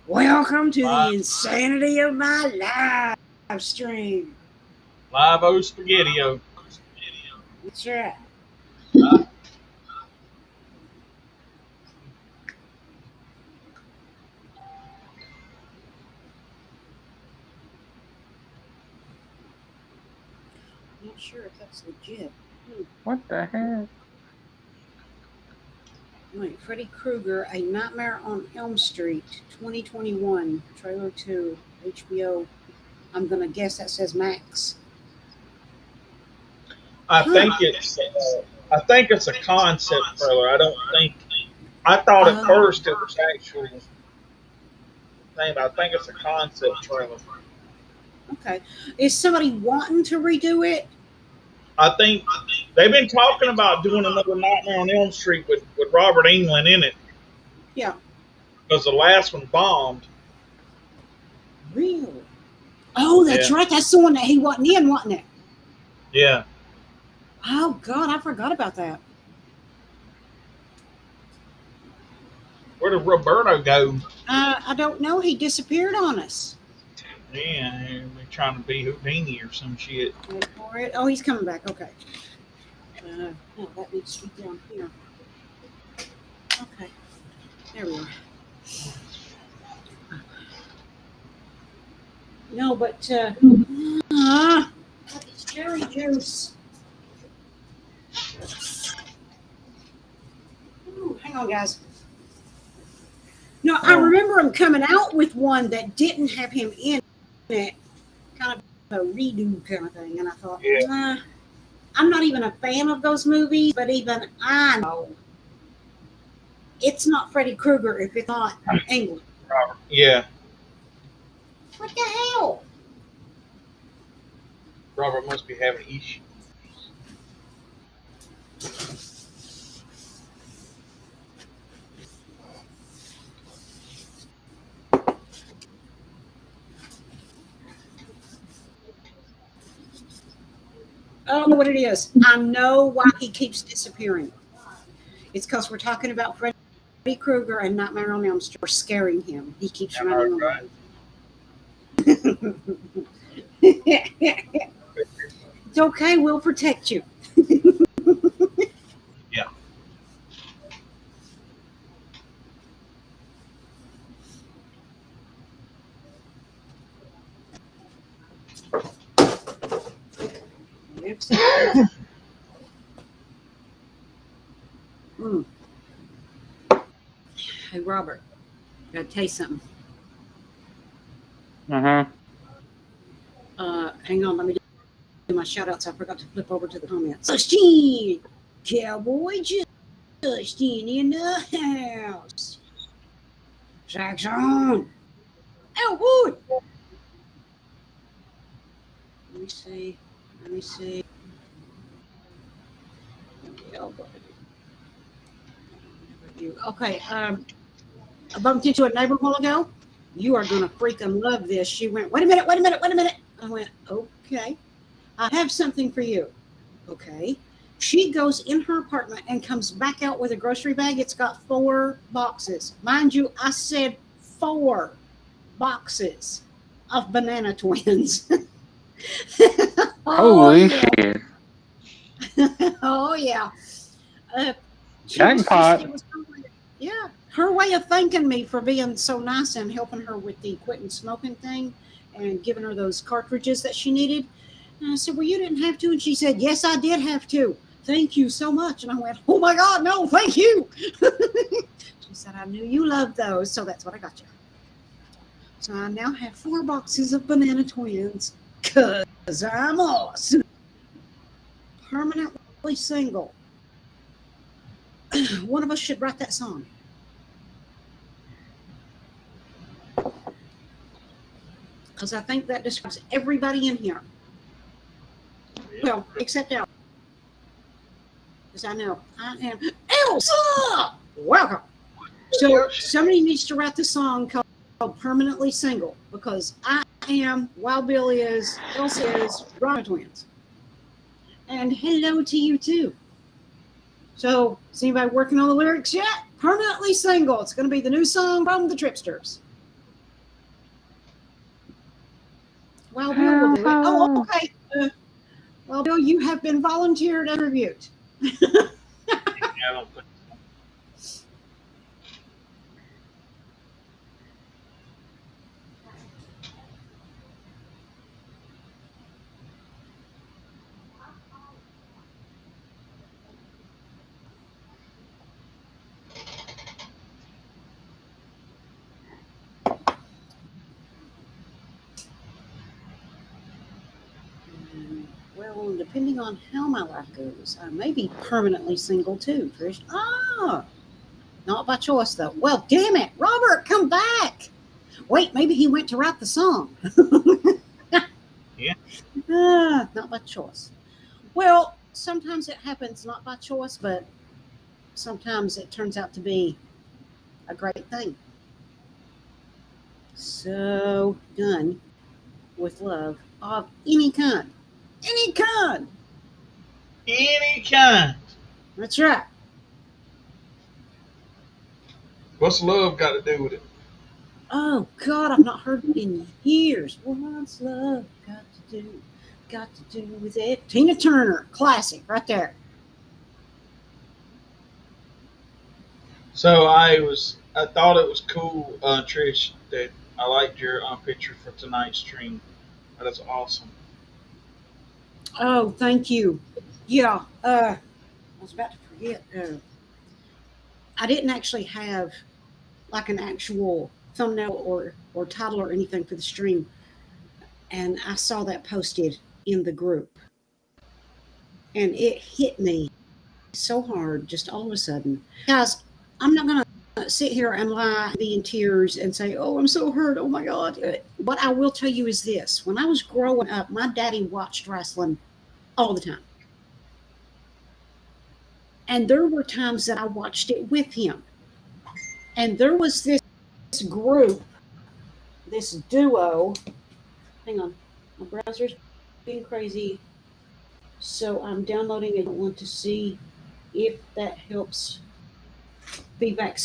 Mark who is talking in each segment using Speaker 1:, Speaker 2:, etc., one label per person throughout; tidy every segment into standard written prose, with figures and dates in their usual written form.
Speaker 1: Welcome to the insanity of my live stream.
Speaker 2: Live O Spaghetti-O.
Speaker 1: That's right. Not sure if that's legit.
Speaker 3: What the heck?
Speaker 1: Wait, Freddy Krueger, A Nightmare on Elm Street, 2021, trailer 2, HBO. I'm gonna guess that says Max.
Speaker 2: I think it's a concept trailer. I thought at first it was actual thing. I think it's a concept trailer.
Speaker 1: Okay. Is somebody wanting to redo it?
Speaker 2: I think they've been talking about doing another Nightmare on Elm Street with Robert Englund in it.
Speaker 1: Yeah.
Speaker 2: Because the last one bombed.
Speaker 1: Really? Oh, that's right. That's the one that he wasn't in, wasn't it?
Speaker 2: Yeah.
Speaker 1: Oh, God, I forgot about that.
Speaker 2: Where did Roberto go?
Speaker 1: I don't know. He disappeared on us.
Speaker 2: Yeah, they're trying to be Houdini or some shit.
Speaker 1: Wait for it. Oh, he's coming back. Okay. Oh, that needs to be down here. Okay. There we are. No, but it's cherry juice. Ooh, hang on, guys. No, I remember him coming out with one that didn't have him in it, kind of a redo kind of thing, and I thought, I'm not even a fan of those movies, but even I know it's not Freddy Krueger if it's not Englund.
Speaker 2: Yeah.
Speaker 1: What the hell?
Speaker 2: Robert must be having issues.
Speaker 1: I don't know what it is. I know why he keeps disappearing. It's because we're talking about Freddy Krueger and Nightmare on Elm Street. We're scaring him. He keeps running away. It's okay. We'll protect you.
Speaker 2: Yeah.
Speaker 1: Hey, Robert, gotta tell you something. Hang on, let me do my shout outs. I forgot to flip over to the comments. Justine, Cowboy Justin in the house. Saxon. Oh, boy. Let me see. Okay, I bumped into a neighbor a while ago. You are going to freaking love this. She went, wait a minute. I went, okay. I have something for you. Okay. She goes in her apartment and comes back out with a grocery bag. It's got 4 boxes. Mind you, I said 4 boxes of Banana Twins.
Speaker 3: Holy shit.
Speaker 1: Oh, yeah.
Speaker 3: Jackpot.
Speaker 1: Her way of thanking me for being so nice and helping her with the quitting smoking thing and giving her those cartridges that she needed. And I said, well, you didn't have to. And she said, yes, I did have to. Thank you so much. And I went, oh, my God, no, thank you. She said, I knew you loved those. So that's what I got you. So I now have 4 boxes of Banana Twins because I'm awesome. Permanently single. One of us should write that song. Because I think that describes everybody in here. Well, except Elsa. Because I know I am Elsa! Welcome! So somebody needs to write the song called Permanently Single. Because I am, Wild Bill is, Elsa is, Banana Twins. And hello to you too. So, is anybody working on the lyrics yet? Permanently Single. It's going to be the new song from the Tripsters. Well, Bill will do it. Oh, okay. Well, Bill, you have been volunteered and reviewed.
Speaker 2: I don't think so.
Speaker 1: Well, depending on how my life goes, I may be permanently single too, Trish. Ah, not by choice though. Well, damn it, Robert, come back. Wait, maybe he went to write the song.
Speaker 2: Yeah.
Speaker 1: Not by choice. Well, sometimes it happens not by choice, but sometimes it turns out to be a great thing. So done with love of any kind. Any kind.
Speaker 2: Any kind.
Speaker 1: That's right.
Speaker 2: What's love got to do with it?
Speaker 1: Oh God, I've not heard it in years. What's love got to do with it? Tina Turner, classic, right there.
Speaker 2: So I thought it was cool, Trish, that I liked your picture for tonight's stream. That is awesome.
Speaker 1: Oh, thank you. Yeah, I was about to forget. I didn't actually have like an actual thumbnail or title or anything for the stream, and I saw that posted in the group, and it hit me so hard just all of a sudden. Guys, I'm not gonna sit here and lie, be in tears, and say, "Oh, I'm so hurt. Oh my God." What I will tell you is this: when I was growing up, my daddy watched wrestling all the time. And there were times that I watched it with him. And there was this group, this duo. Hang on, my browser's being crazy. So I'm downloading it. I want to see if that helps feedback.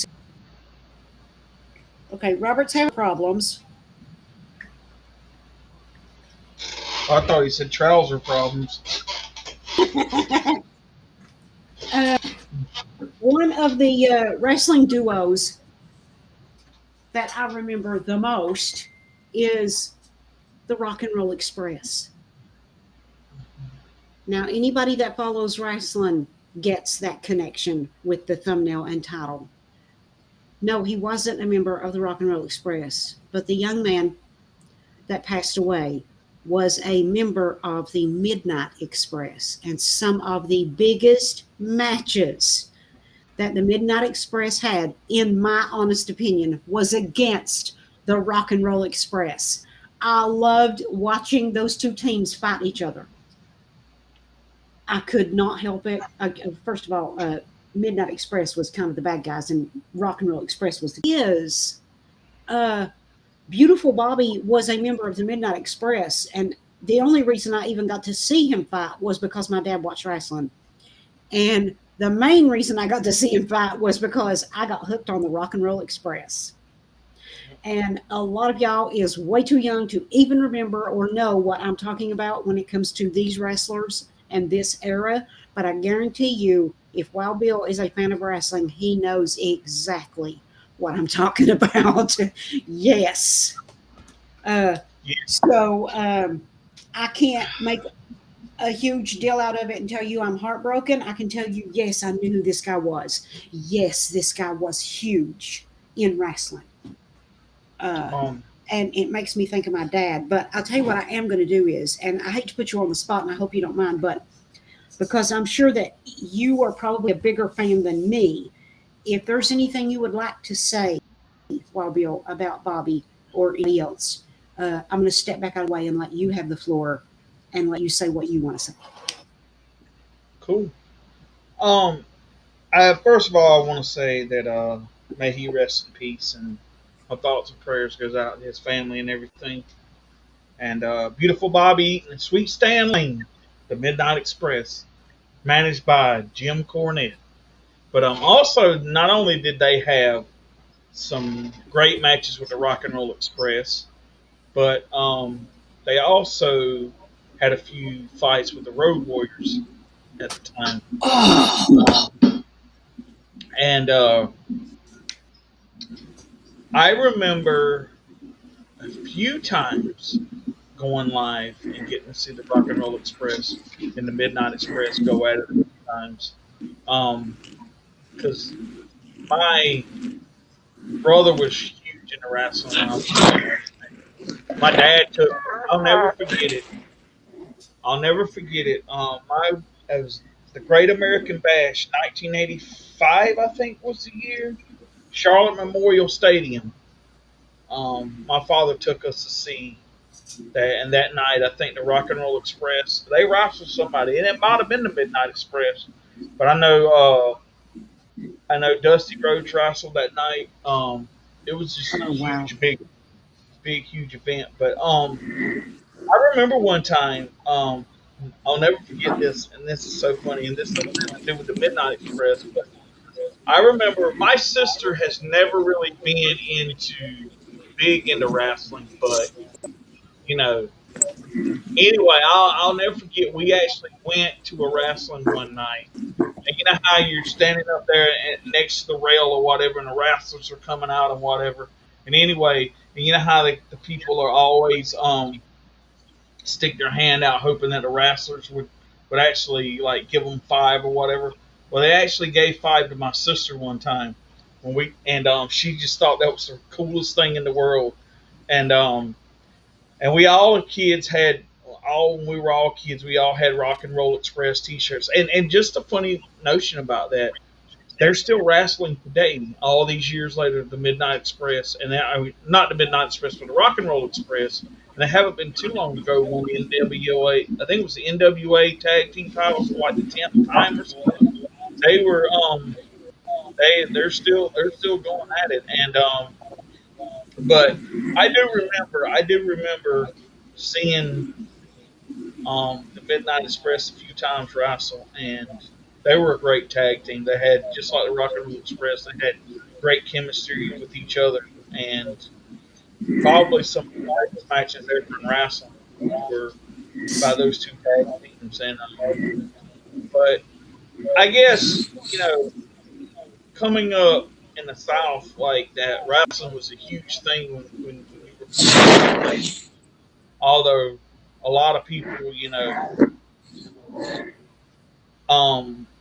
Speaker 1: Okay, Robert's having problems.
Speaker 2: I thought you said trouser problems.
Speaker 1: One of the wrestling duos that I remember the most is the Rock and Roll Express. Now, anybody that follows wrestling gets that connection with the thumbnail and title. No, he wasn't a member of the Rock and Roll Express, but the young man that passed away was a member of the Midnight Express, and some of the biggest matches that the Midnight Express had, in my honest opinion, was against the Rock and Roll Express. I loved watching those two teams fight each other. I could not help it. First of all, Midnight Express was kind of the bad guys, and Rock and Roll Express was Beautiful Bobby was a member of the Midnight Express, and the only reason I even got to see him fight was because my dad watched wrestling. And the main reason I got to see him fight was because I got hooked on the Rock and Roll Express. And a lot of y'all is way too young to even remember or know what I'm talking about when it comes to these wrestlers and this era. But I guarantee you, if Wild Bill is a fan of wrestling, he knows exactly what I'm talking about. Yes. So I can't make a huge deal out of it and tell you I'm heartbroken. I can tell you, yes, I knew who this guy was. Yes, this guy was huge in wrestling. And it makes me think of my dad. But I'll tell you what I am going to do is, and I hate to put you on the spot, and I hope you don't mind, but because I'm sure that you are probably a bigger fan than me, if there's anything you would like to say, Wild Bill, about Bobby or anybody else, I'm going to step back out of the way and let you have the floor and let you say what you want to say.
Speaker 2: Cool. First of all, I want to say that may he rest in peace, and my thoughts and prayers goes out to his family and everything. And Beautiful Bobby Eaton and Sweet Stan Lane, the Midnight Express, managed by Jim Cornette. But also, not only did they have some great matches with the Rock and Roll Express, but they also had a few fights with the Road Warriors at the time. And I remember a few times going live and getting to see the Rock and Roll Express and the Midnight Express go at it a few times. Because my brother was huge into wrestling when I was young. My dad took. I'll never forget it. I'll never forget it. It was the Great American Bash, 1985, I think was the year. Charlotte Memorial Stadium. My father took us to see that, and that night I think the Rock and Roll Express they wrestled somebody, and it might have been the Midnight Express, but I know Dusty Rhodes wrestled that night. It was just a
Speaker 1: Oh, wow.
Speaker 2: huge, huge event. But I remember one time. I'll never forget this, and this is so funny, and this has nothing to do with the Midnight Express. But I remember my sister has never really been big into wrestling, but you know. Anyway, I'll never forget. We actually went to a wrestling one night, and you know how you're standing up there next to the rail or whatever, and the wrestlers are coming out and whatever. And anyway, and you know how the people are always stick their hand out hoping that the wrestlers would actually like give them five or whatever. Well, they actually gave five to my sister one time she just thought that was the coolest thing in the world. And we all kids had all when we were all kids, we all had Rock and Roll Express T-shirts. And just a funny notion about that, they're still wrestling today, all these years later. The Midnight Express, and not the Midnight Express, but the Rock and Roll Express. And they haven't been too long ago won the NWA. I think it was the NWA Tag Team titles for like the 10th time or something. They were they're still going at it. And but I do remember seeing the Midnight Express a few times wrestle, and they were a great tag team. They had, just like the Rock and Roll Express, they had great chemistry with each other, and probably some of the largest matches ever in wrestling were by those two tag teams. And but I guess coming up in the South like that, wrestling was a huge thing when we were coming up. Although a lot of people,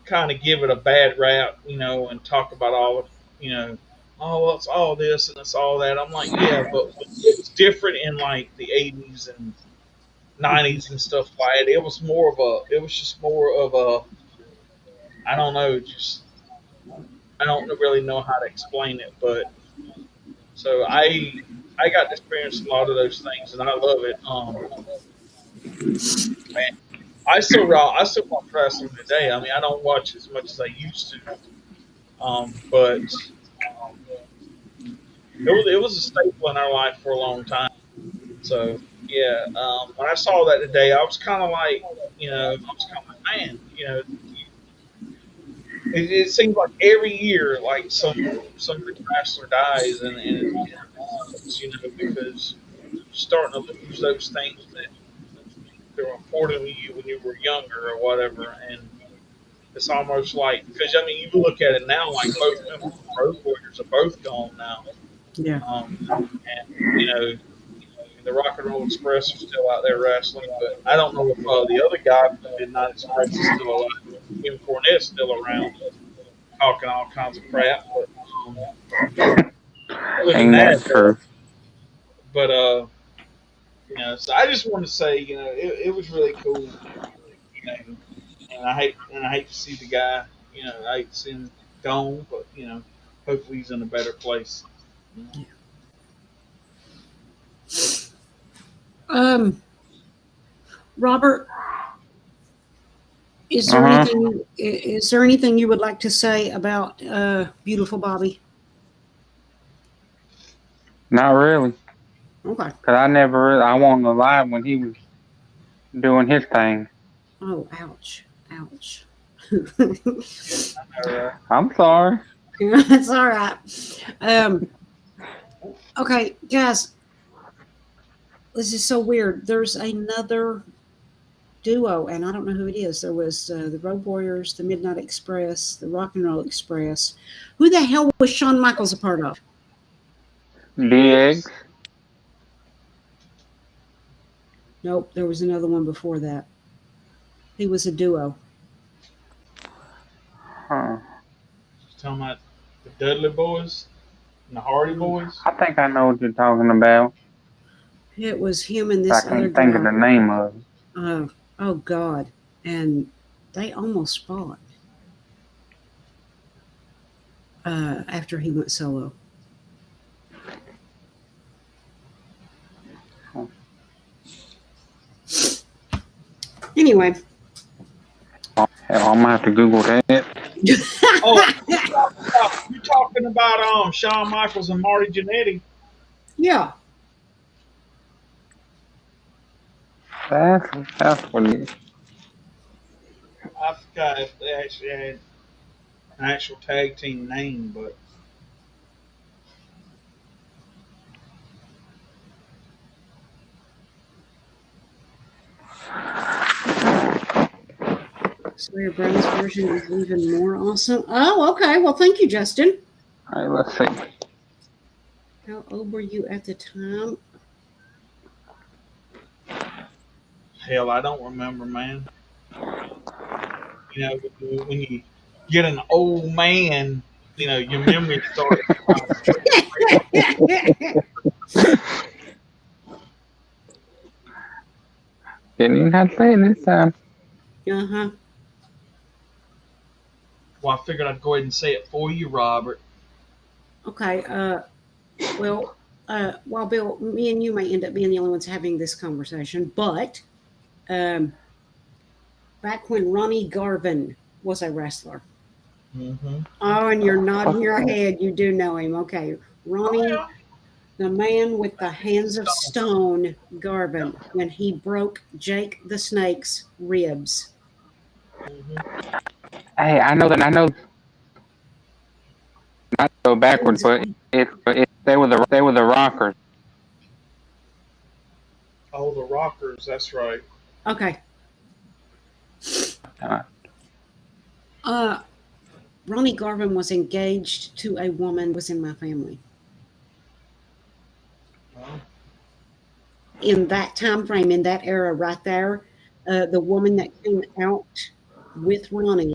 Speaker 2: kind of give it a bad rap, and talk about all of, oh, well, it's all this and it's all that. I'm like, yeah, but it was different in like the 80s and 90s and stuff like that. It was just more of a, I don't know, I don't really know how to explain it, but so I got to experience a lot of those things, and I love it. Man, I still watch wrestling today. I mean, I don't watch as much as I used to, but it was a staple in our life for a long time. So yeah, when I saw that today, I was kind of like, man, it seems like every year, like some big wrestler dies, and because you're starting to lose those things that were important to you when you were younger or whatever, and it's almost like, because I mean, you look at it now, like both members of the Road Warriors are both gone now.
Speaker 1: Yeah.
Speaker 2: And the Rock and Roll Express are still out there wrestling, but I don't know if the other guy from the Midnight Express is still alive. Jim Cornette's still around, talking all kinds of crap. But
Speaker 3: Ain't that true?
Speaker 2: But so I just want to say, it was really cool. And I hate to see the guy. I hate to see him gone, but hopefully he's in a better place.
Speaker 1: Robert, is there anything you would like to say about Beautiful Bobby?
Speaker 3: Not really.
Speaker 1: Okay.
Speaker 3: Cause I wasn't alive when he was doing his thing.
Speaker 1: Oh, ouch. Ouch.
Speaker 3: I'm sorry.
Speaker 1: It's all right. Okay, guys, this is so weird. There's another duo, and I don't know who it is. There was the Road Warriors, the Midnight Express, the Rock and Roll Express. Who the hell was Shawn Michaels a part of?
Speaker 3: DX.
Speaker 1: Nope, there was another one before that. He was a duo.
Speaker 3: Huh.
Speaker 2: Talking about the Dudley Boys and the Hardy Boys.
Speaker 3: I think I know what you're talking about.
Speaker 1: It was him and
Speaker 3: I
Speaker 1: this other
Speaker 3: can't think of the
Speaker 1: guy.
Speaker 3: name of it.
Speaker 1: Oh God! And they almost fought after he went solo. Anyway.
Speaker 3: Hell, I'm gonna have to Google that.
Speaker 2: Oh, you talking about Shawn Michaels and Marty Jannetty?
Speaker 1: Yeah.
Speaker 3: That's what it is.
Speaker 2: I forgot if they actually had an actual tag team name, but
Speaker 1: Sawyer Brown's version is even more awesome. Oh, okay. Well, thank you, Justin.
Speaker 3: All right, let's see.
Speaker 1: How old were you at the time?
Speaker 2: hell, I don't remember, man. You know, when you get an old man, you know, your memory starts.
Speaker 3: Didn't even have to say it this time.
Speaker 1: Uh-huh.
Speaker 2: Well, I figured I'd go ahead and say it for you, Robert.
Speaker 1: Okay. Well, while Bill, me and you may end up being the only ones having this conversation, but back when Ronnie Garvin was a wrestler.
Speaker 2: Mm-hmm.
Speaker 1: Oh, and you're nodding your head. You do know him. Okay. Ronnie, the man with the hands of stone, Garvin, when he broke Jake the Snake's ribs.
Speaker 2: Mm-hmm.
Speaker 3: Hey, I know that. I know. Not to go backwards, but if they were the Rockers.
Speaker 2: Oh, the Rockers. That's right.
Speaker 1: Okay. Ronnie Garvin was engaged to a woman who was in my family.
Speaker 2: Oh.
Speaker 1: In that time frame, in that era right there, the woman that came out with Ronnie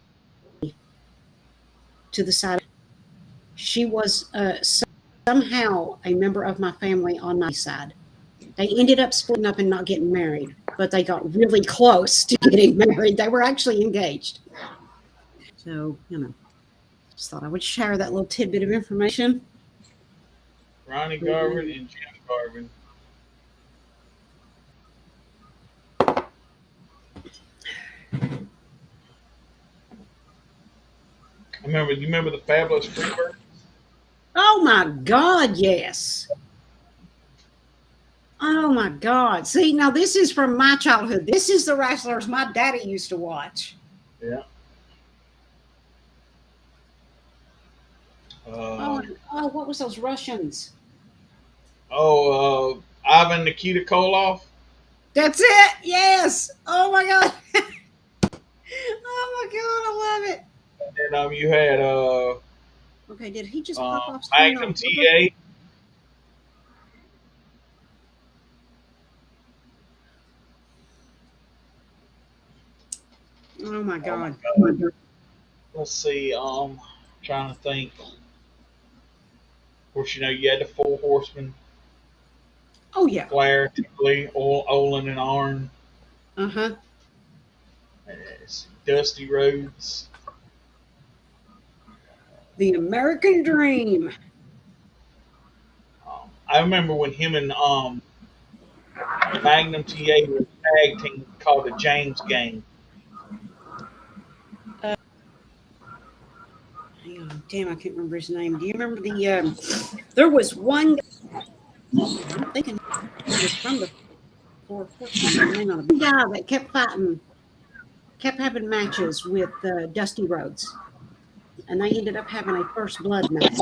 Speaker 1: to the side, she was somehow a member of my family on my side. They ended up splitting up and not getting married, but they got really close to getting married. They were actually engaged. So, you know, just thought I would share that little tidbit of information.
Speaker 2: Ronnie Garvin and Jim Garvin. You remember the Fabulous Freebirds?
Speaker 1: Oh my God, yes. Oh my God. See, now this is from my childhood. This is the wrestlers my daddy used to watch.
Speaker 2: Yeah.
Speaker 1: What was those Russians?
Speaker 2: Ivan Nikita Koloff.
Speaker 1: That's it. Yes. Oh my God. Oh my God, I love it.
Speaker 2: And then you had
Speaker 1: Okay, did he just pop off?
Speaker 2: Magnum TA.
Speaker 1: Oh my God.
Speaker 2: Let's see. Trying to think. Of course, you know you had the Four Horsemen.
Speaker 1: Oh yeah.
Speaker 2: Flair, Tipley, Olin, and Arn.
Speaker 1: Uh-huh.
Speaker 2: Dusty Rhodes.
Speaker 1: The American Dream.
Speaker 2: I remember when him and Magnum TA was a tag team called the James Gang.
Speaker 1: Hang on. Damn, I can't remember his name. Do you remember the there was one I'm thinking he was from the Four Horsemen. May not have been. The guy that kept fighting kept having matches with Dusty Rhodes, and they ended up having a first blood match.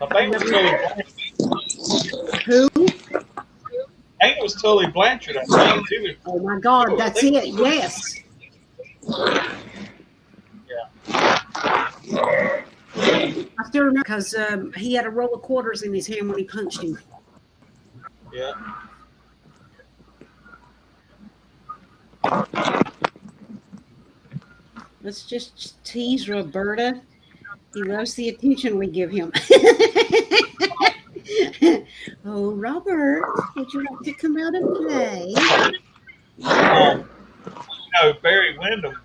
Speaker 2: I think it was Tully Blanchard.
Speaker 1: Who?
Speaker 2: I think it was Tully Blanchard. I think too.
Speaker 1: Oh my God, that's it. Yes.
Speaker 2: Yeah.
Speaker 1: I still remember because he had a roll of quarters in his hand when he punched him.
Speaker 2: Yeah.
Speaker 1: Let's just tease Roberta. He loves the attention we give him. Oh, Robert, would you like to come out and play?
Speaker 2: Barry Windham.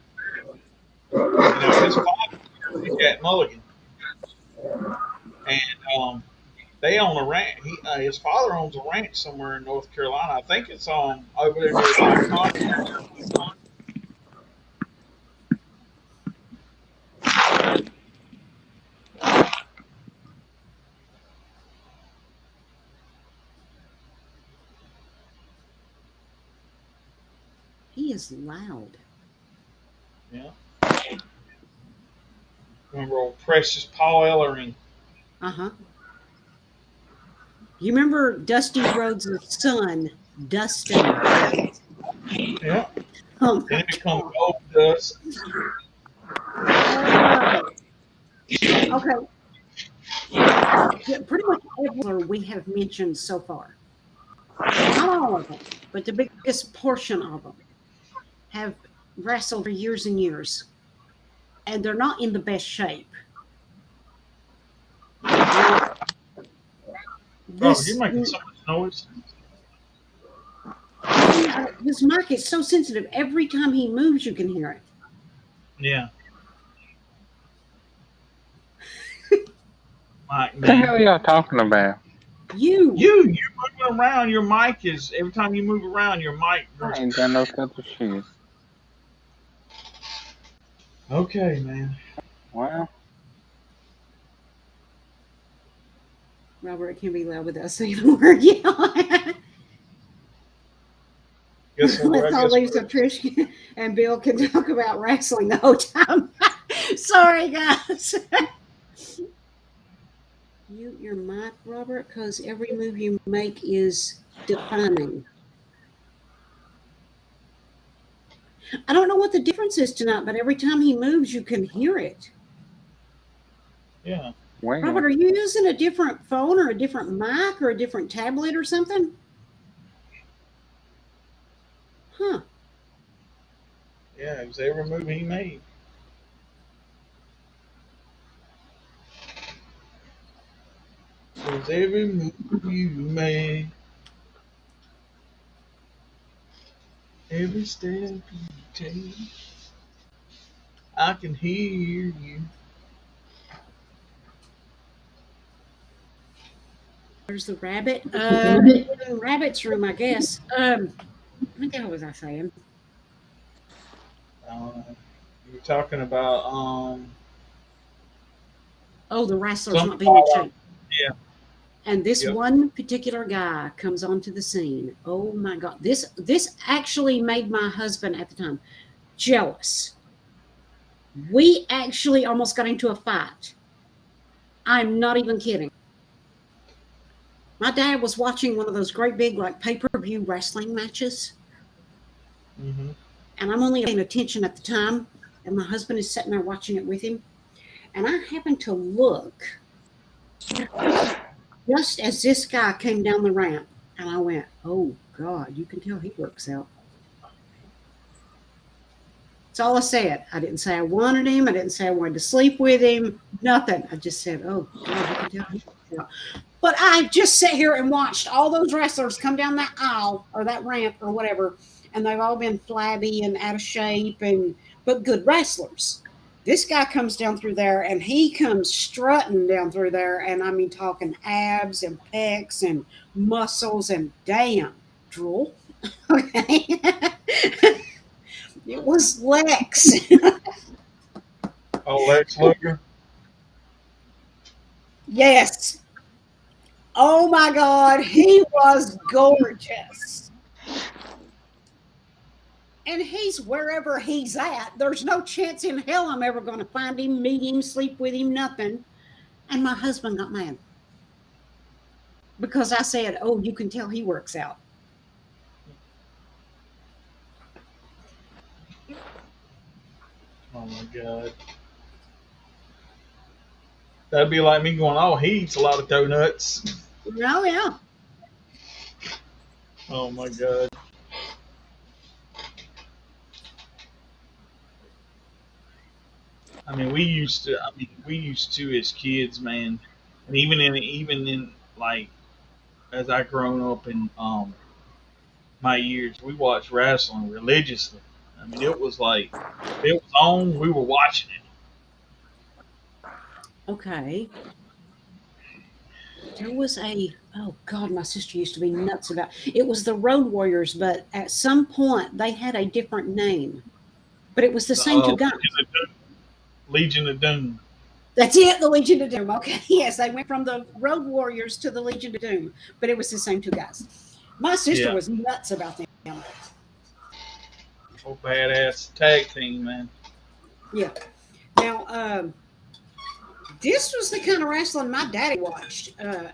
Speaker 2: His father was at Mulligan, and they own a ranch. His father owns a ranch somewhere in North Carolina. I think it's over there near Lake.
Speaker 1: He is loud.
Speaker 2: Yeah. Remember old Precious Paul Ellering?
Speaker 1: Uh-huh. You remember Dusty Rhodes' son, Dustin?
Speaker 2: Yeah.
Speaker 1: Oh,
Speaker 2: Then it becomes Gold Dust.
Speaker 1: okay. Yeah, pretty much every we have mentioned so far. Not all of them, but the biggest portion of them have wrestled for years and years. And they're not in the best shape.
Speaker 2: You're making so much noise.
Speaker 1: His mic is so sensitive. Every time he moves, you can hear it.
Speaker 2: Yeah. Mike,
Speaker 3: What the hell are y'all talking about?
Speaker 2: You're moving around. Your mic is every time you move around, your mic.
Speaker 3: I ain't got no such shit.
Speaker 2: Okay, man.
Speaker 3: Well,
Speaker 1: Robert can't be loud with us anymore. Yeah. Let's all leave so Trish and Bill can talk about wrestling the whole time. Sorry, guys. Mute your mic, Robert, because every move you make is defining. I don't know what the difference is tonight, but every time he moves, you can hear it.
Speaker 2: Yeah.
Speaker 3: well,
Speaker 1: Robert, are you using a different phone or a different mic or a different tablet or something? Huh.
Speaker 2: Yeah, it was every move he made. It was every move you made. Every step you take. I can hear you.
Speaker 1: There's the rabbit. Rabbit's room, I guess. What the hell was I saying?
Speaker 2: You were talking about
Speaker 1: Oh, the wrestlers not being in shape.
Speaker 2: Yeah.
Speaker 1: And this one particular guy comes onto the scene. Oh my God. This actually made my husband at the time jealous. We actually almost got into a fight. I'm not even kidding. My dad was watching one of those great big like pay-per-view wrestling matches.
Speaker 2: Mm-hmm.
Speaker 1: And I'm only paying attention at the time. And my husband is sitting there watching it with him. And I happened to look just as this guy came down the ramp. And I went, oh, God, you can tell he works out. That's all I said. I didn't say I wanted him. I didn't say I wanted to sleep with him. Nothing. I just said, oh, God, you can tell he works out. But I just sat here and watched all those wrestlers come down that aisle or that ramp or whatever. And they've all been flabby and out of shape, but good wrestlers. This guy comes down through there, and he comes strutting down through there, and I mean talking abs and pecs and muscles and damn, drool. Okay. It was Lex.
Speaker 2: Oh, Lex Luger?
Speaker 1: Yes. Oh, my God. He was gorgeous. And he's wherever he's at. There's no chance in hell I'm ever going to find him, meet him, sleep with him, nothing. And my husband got mad because I said, "Oh, you can tell he works out."
Speaker 2: Oh my god. That'd be like me going, oh, he eats a lot of donuts.
Speaker 1: Oh, yeah.
Speaker 2: Oh my god. We used to as kids, man. And even in like as I grown up in my years, we watched wrestling religiously. I mean, it was like if it was on, we were watching it.
Speaker 1: Okay. There was oh God, my sister used to be nuts about it. Was the Road Warriors, but at some point they had a different name, but it was the
Speaker 2: The
Speaker 1: same two guys.
Speaker 2: Legion of Doom.
Speaker 1: That's it, the Legion of Doom. Okay, yes, they went from the Road Warriors to the Legion of Doom, but it was the same two guys. My sister
Speaker 2: Yeah.
Speaker 1: was nuts about them.
Speaker 2: Oh, badass tag team, man.
Speaker 1: Yeah. Now, this was the kind of wrestling my daddy watched, and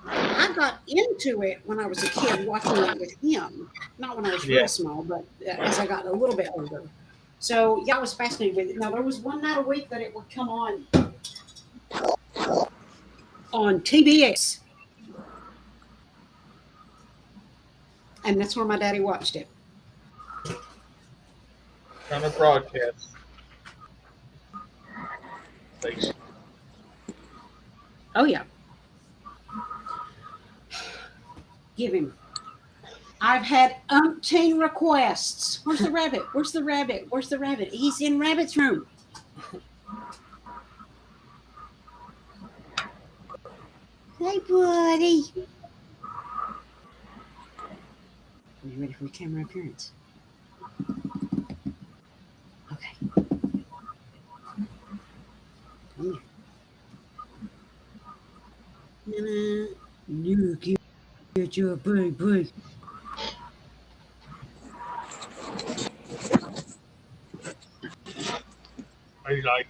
Speaker 1: I got into it when I was a kid, watching it with him. Not when I was
Speaker 2: Yeah.
Speaker 1: real small, but as I got a little bit older. So yeah, I was fascinated with it. Now there was one night a week that it would come on TBS, and that's where my daddy watched it.
Speaker 2: Kind of broadcast station.
Speaker 1: Oh yeah, give him. I've had umpteen requests. Where's the rabbit? Where's the rabbit? Where's the rabbit? He's in Rabbit's room. Hey, buddy. Are you ready for your camera appearance? Okay. Come here. Look, get your baby.
Speaker 2: He's like,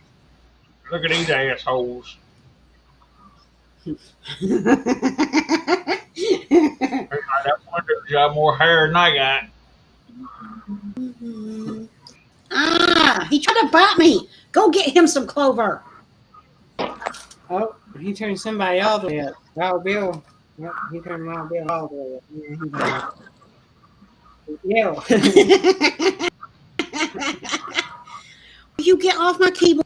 Speaker 2: look at these assholes. He's like, that wonder's got more hair than I got.
Speaker 1: Ah, he tried to bite me. Go get him some clover.
Speaker 4: Oh, he turned somebody all the way up. Wild Bill. Yep, he turned Wild Bill all the way up. Yeah,
Speaker 1: You get off my keyboard.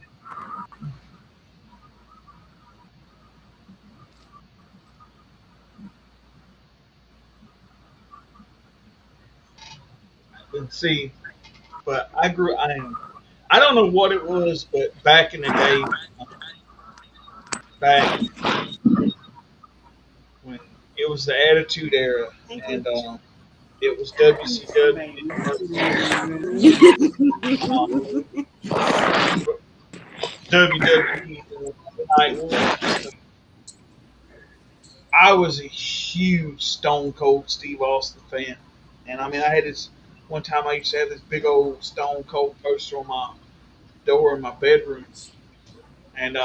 Speaker 2: And see, but I don't know what it was, but back in the day, back when it was the Attitude Era, and it was WCW. WWE Night One. I was a huge Stone Cold Steve Austin fan, and I mean, I had this one time. I used to have this big old Stone Cold poster on my door in my bedroom, and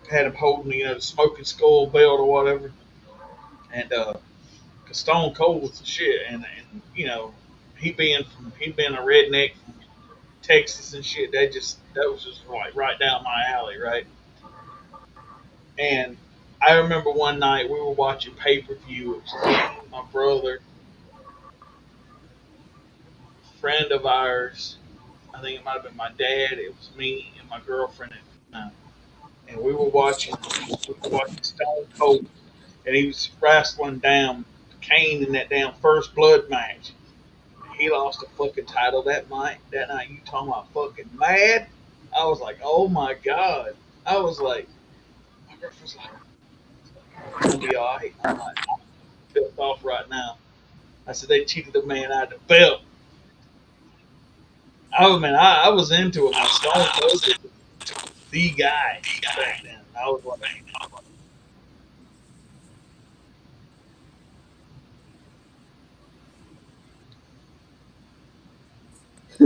Speaker 2: had him holding, the smoking skull belt or whatever, and cause Stone Cold was the shit, and he being a redneck from Texas and shit, that was just like right down my alley, right? And I remember one night we were watching pay per view. It was me, my brother, a friend of ours. I think it might have been my dad. It was me and my girlfriend at the time, and we were watching Stone Cold, and he was wrestling down Kane in that damn first blood match. He lost the fucking title that night. That night, you talking about fucking mad? I was like, oh my god. I was like, my girlfriend's like, I'll be alright. I'm like, I'm pissed off right now. I said they cheated the man out of the belt. I was into it. My Stone Cold was the guy back then. I was like,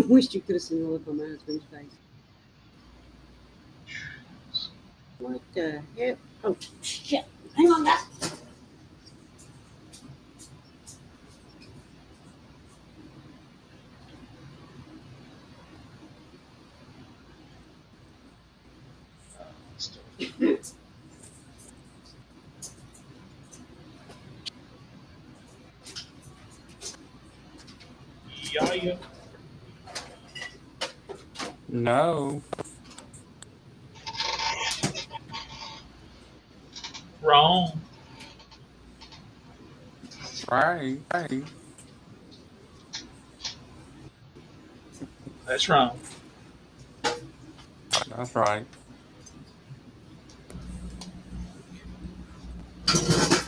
Speaker 1: Wish you could have seen the look on my husband's face. What the hell? Oh, shit. Hang on, guys.
Speaker 2: Yeah.
Speaker 3: No.
Speaker 2: Wrong.
Speaker 3: Right.
Speaker 2: That's wrong.
Speaker 3: That's right.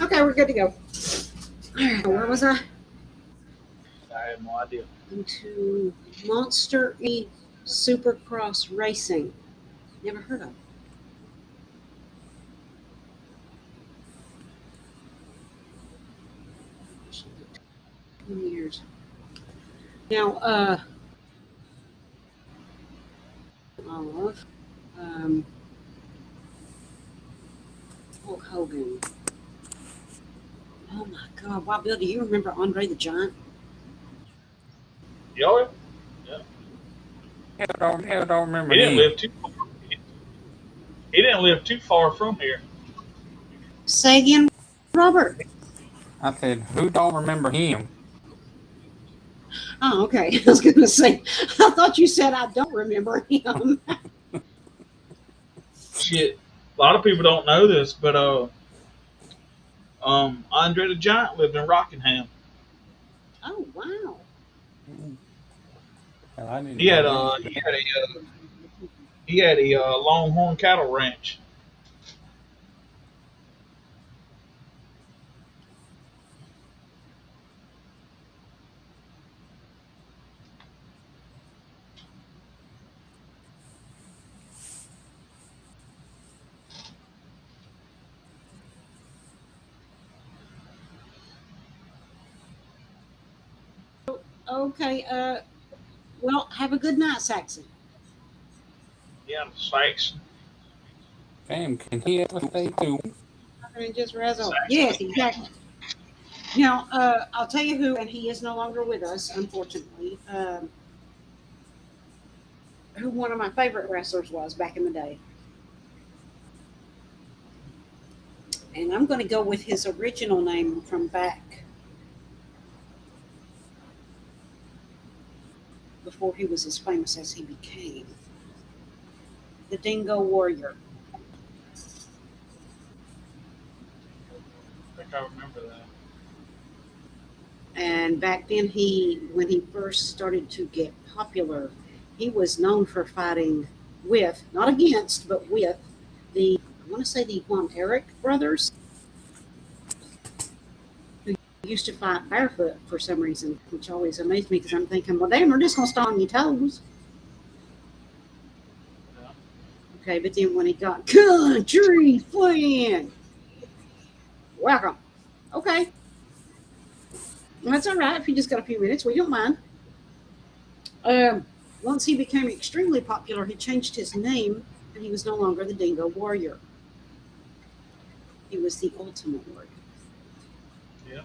Speaker 1: Okay, we're good to go. Where was I?
Speaker 2: I have no idea.
Speaker 1: Into Monster E Supercross Racing. Never heard of it. Years. Now, Olive, Hulk Hogan. Oh my God! Wow, Bill, do you remember Andre the Giant?
Speaker 2: Y'all,
Speaker 3: I don't remember
Speaker 2: he didn't
Speaker 3: him.
Speaker 2: live too. He didn't live too far from here.
Speaker 1: Say again, Robert.
Speaker 3: I said, who don't remember him?
Speaker 1: Oh, okay. I was going to say, I thought you said I don't remember him.
Speaker 2: Shit, a lot of people don't know this, but Andre the Giant lived in Rockingham.
Speaker 1: Oh, wow.
Speaker 3: Well, I didn't
Speaker 2: He had
Speaker 3: know
Speaker 2: a he had a Longhorn cattle ranch.
Speaker 1: Okay. Well, have a good night, Saxon.
Speaker 2: Yeah, Saxon.
Speaker 3: Damn, can he ever stay too?
Speaker 1: And just razzle. Yes, exactly. Now, I'll tell you who, and he is no longer with us, unfortunately. Who one of my favorite wrestlers was back in the day. And I'm going to go with his original name from back before he was as famous as he became. The Dingo Warrior.
Speaker 2: I think I remember that.
Speaker 1: And back then, when he first started to get popular, he was known for fighting with, not against, but with I want to say the Juan Eric brothers, who used to fight barefoot for some reason, which always amazed me because I'm thinking, well, damn, they're just going to stomp on your toes.
Speaker 2: Yeah.
Speaker 1: Okay, but then when he got country flying, welcome. Okay. Well, that's all right if you just got a few minutes. We don't mind. Once he became extremely popular, he changed his name, and he was no longer the Dingo Warrior. He was the Ultimate Warrior.
Speaker 2: Yeah.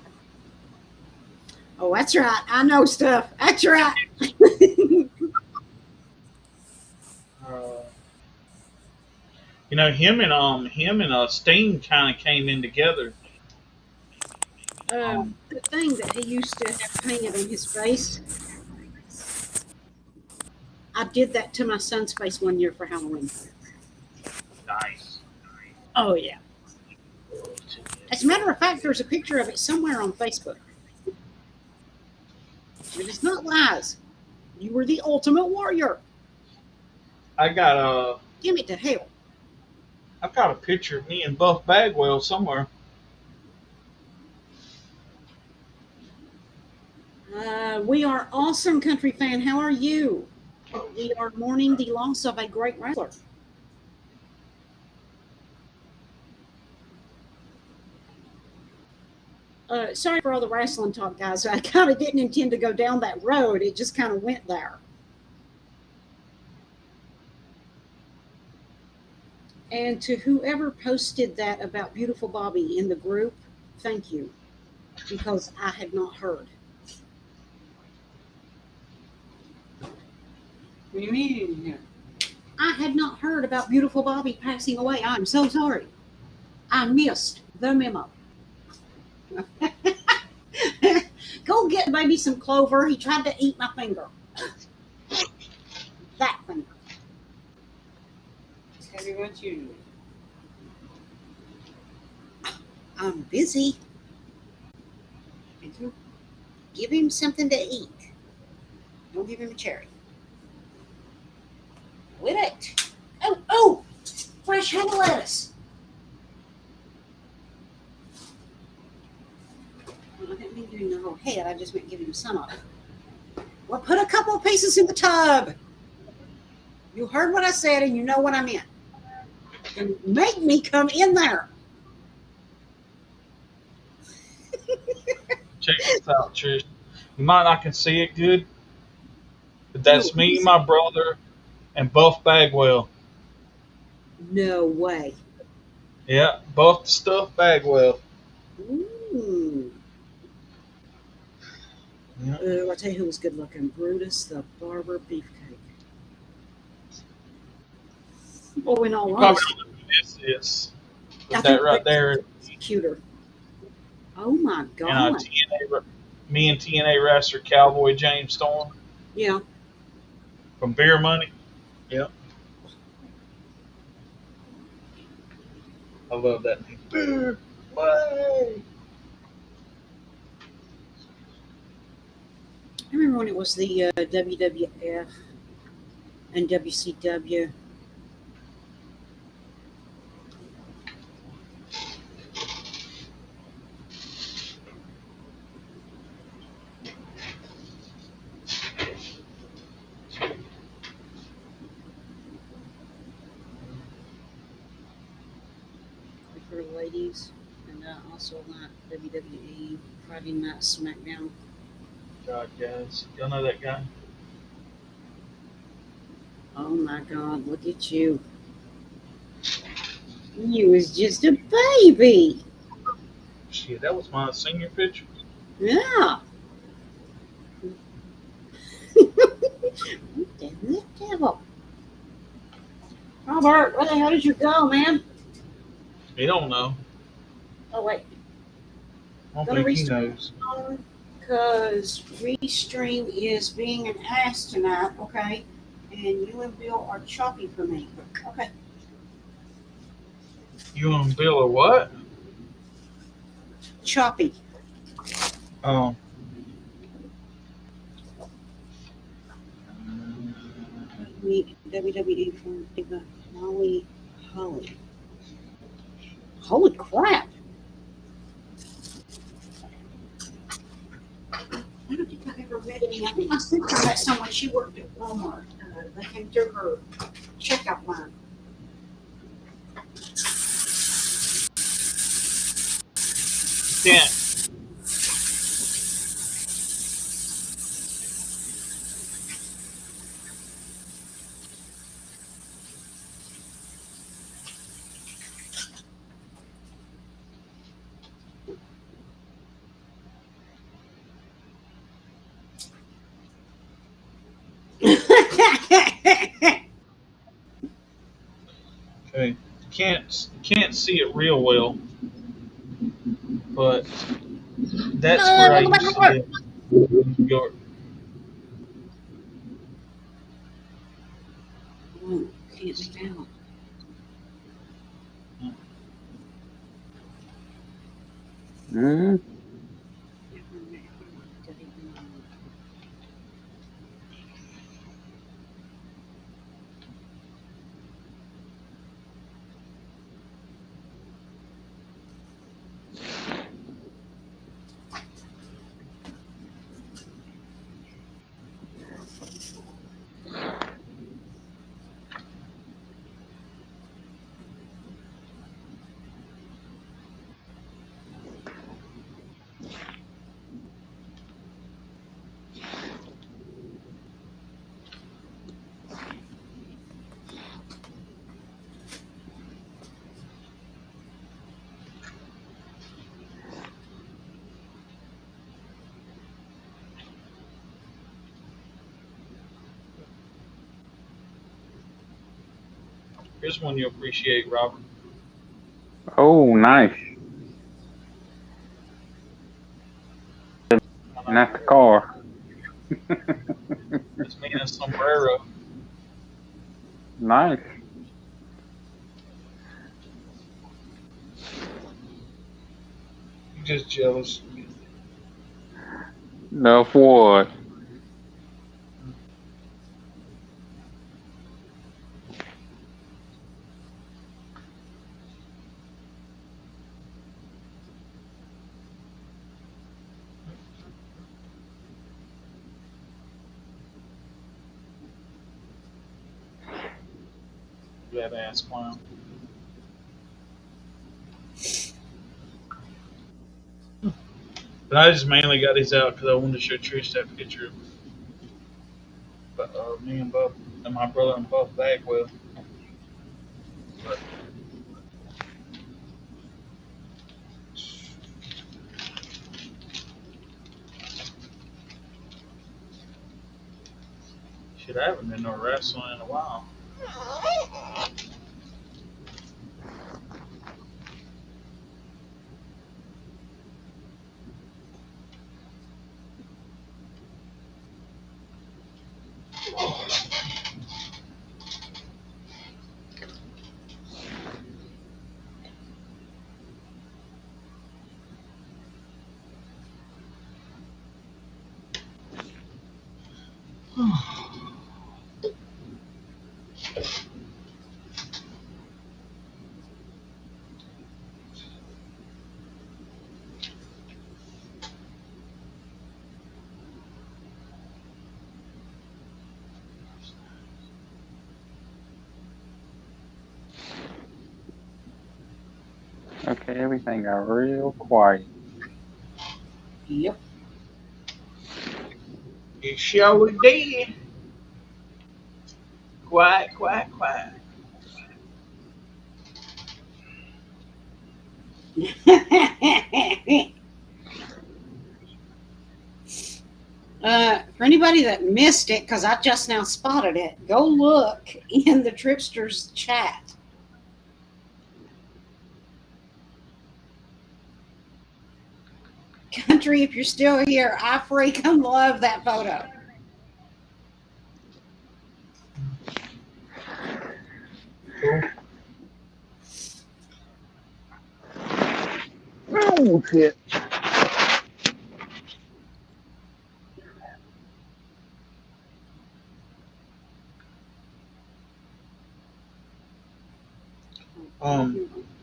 Speaker 1: Oh, that's right. I know stuff. That's right.
Speaker 2: You know, him and Sting kind of came in together.
Speaker 1: The thing that he used to have painted on his face, I did that to my son's face one year for Halloween.
Speaker 2: Nice.
Speaker 1: Oh, yeah. As a matter of fact, there's a picture of it somewhere on Facebook. It is not lies. You were the Ultimate Warrior.
Speaker 2: I got
Speaker 1: Give it to hell.
Speaker 2: I've got a picture of me and Buff Bagwell somewhere.
Speaker 1: We are awesome, country fan. How are you? We are mourning the loss of a great wrestler. Sorry for all the wrestling talk, guys. I kind of didn't intend to go down that road. It just kind of went there. And to whoever posted that about Beautiful Bobby in the group, thank you, because I had not heard.
Speaker 4: What do you mean? Yeah.
Speaker 1: I had not heard about Beautiful Bobby passing away. I'm so sorry. I missed the memo. Go get maybe some clover. He tried to eat my finger. That finger.
Speaker 4: Tell me what you do.
Speaker 1: I'm busy.
Speaker 4: Did you?
Speaker 1: Give him something to eat. Don't give him a cherry. With it. Oh, oh! Fresh head of lettuce. Well, I didn't mean giving the whole head. I just meant giving him some of it. Well, put a couple of pieces in the tub. You heard what I said and you know what I meant. And make me come in there.
Speaker 2: Check this out, Trish. You might not can see it good, but that's
Speaker 1: Ooh,
Speaker 2: me, my brother, and Buff Bagwell.
Speaker 1: no way.
Speaker 2: Yeah, Buff the Stuff Bagwell.
Speaker 1: Ooh.
Speaker 2: Yeah.
Speaker 1: I'll tell you who was good looking. Brutus the Barber Beefcake. Oh, in all
Speaker 2: You probably
Speaker 1: honesty,
Speaker 2: don't know who this is.
Speaker 1: I
Speaker 2: But
Speaker 1: think
Speaker 2: that right
Speaker 1: Rick
Speaker 2: there,
Speaker 1: is cuter. Oh my
Speaker 2: and
Speaker 1: God.
Speaker 2: me and TNA wrestler Cowboy James Storm
Speaker 1: Yeah.
Speaker 2: from Beer Money. Yep, I love that name. Beer Money.
Speaker 1: I remember when it was the WWF and WCW. For ladies, and also like WWE Friday Night SmackDown.
Speaker 2: God, guys, y'all know that guy?
Speaker 1: Oh my God, look at you. You was just a baby.
Speaker 2: Shit, that was my senior picture.
Speaker 1: Yeah. Damn the devil. Robert, where the hell did you go, man?
Speaker 2: He don't know.
Speaker 1: Oh wait,
Speaker 2: I don't
Speaker 1: gonna
Speaker 2: think he
Speaker 1: restart
Speaker 2: knows.
Speaker 1: because Restream is being an ass tonight, okay? And you and Bill are choppy for me. Okay.
Speaker 2: You and Bill are what?
Speaker 1: Choppy.
Speaker 2: Um,
Speaker 1: Meet WWE from Eva Molly Holly. Holy crap. I don't think I've ever met any. I think my sister met someone she worked at Walmart. They came through her checkout line.
Speaker 2: can't. Okay, can't see it real well, but that's where I
Speaker 1: Welcome back to
Speaker 2: used to
Speaker 1: work.
Speaker 2: live in New York.
Speaker 1: Oh, can't be found.
Speaker 3: Mm,
Speaker 2: Here's one you appreciate, Robert.
Speaker 3: Oh, nice. Not the car.
Speaker 2: It's me in a sombrero.
Speaker 3: Nice.
Speaker 2: You just jealous.
Speaker 3: No, for what?
Speaker 2: That ass clown. But I just mainly got these out because I wanted to show Trish that picture of me and Buff and my brother and Buff Bagwell. But shit, I haven't been to a wrestling in a while.
Speaker 3: Okay, everything got real quiet.
Speaker 4: Yep.
Speaker 2: You sure did. Quiet, quiet, quiet.
Speaker 1: For anybody that missed it, because I just now spotted it, go look in the Tripsters chat. Country, if you're still here, I freaking love that photo.
Speaker 2: Cool.
Speaker 3: Oh, shit.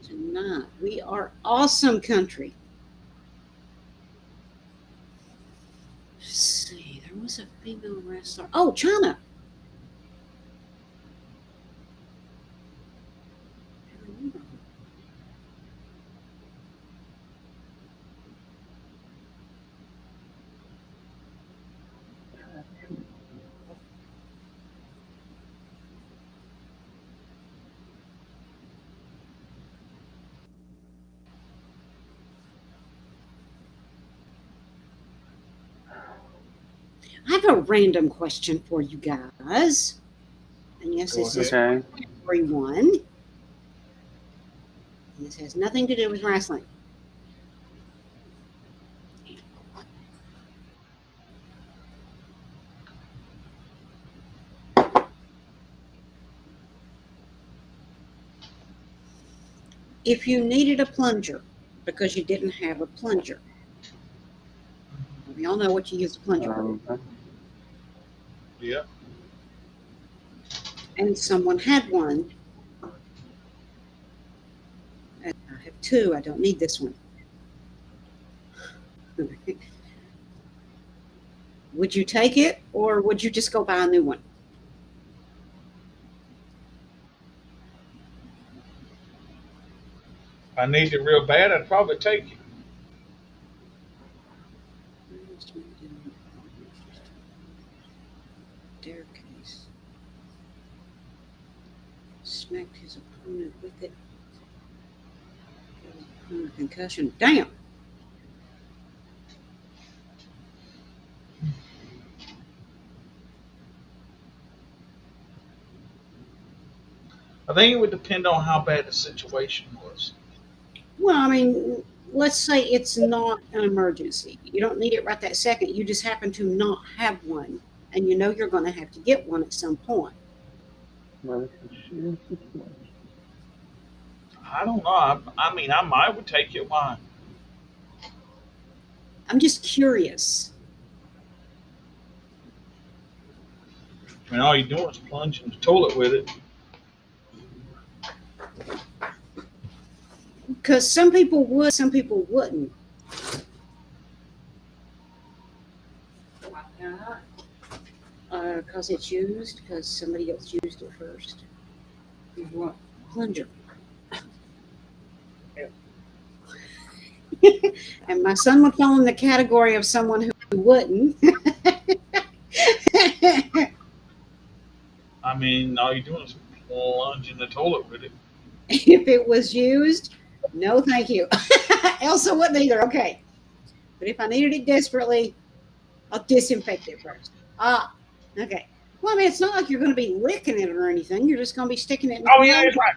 Speaker 1: Tonight, we are awesome, country. Let's see, there was a female wrestler. Oh, China. I have a random question for you guys. And yes,
Speaker 2: Go
Speaker 1: this is
Speaker 2: ahead.
Speaker 3: Okay.
Speaker 1: for everyone. This has nothing to do with wrestling. If you needed a plunger because you didn't have a plunger, we all know what you use a plunger for,
Speaker 2: Yep.
Speaker 1: and someone had one. I have two. I don't need this one. Would you take it, or would you just go buy a new one?
Speaker 2: If I need it real bad, I'd probably take it.
Speaker 1: Staircase. Smacked his opponent with it. Gave his opponent a concussion. Damn.
Speaker 2: I think it would depend on how bad the situation was.
Speaker 1: Well, I mean, let's say it's not an emergency. You don't need it right that second. You just happen to not have one, and you know you're going to have to get one at some point.
Speaker 2: I don't know. I mean, I might would take it. Why?
Speaker 1: I'm just curious.
Speaker 2: I mean, all you're doing is plunge in the toilet with it.
Speaker 1: Because some people would, some people wouldn't. Because it's used, because somebody else used it first.
Speaker 4: Use what?
Speaker 1: Plunger. And my son would fall in the category of someone who wouldn't.
Speaker 2: I mean, all you're doing is plunge in the toilet with it.
Speaker 1: If it was used, no thank you. Elsa wouldn't either. Okay. But if I needed it desperately, I'll disinfect it first. Ah, okay. Well, I mean, it's not like you're going to be licking it or anything. You're just going to be sticking it in the
Speaker 2: Oh yeah, that's right.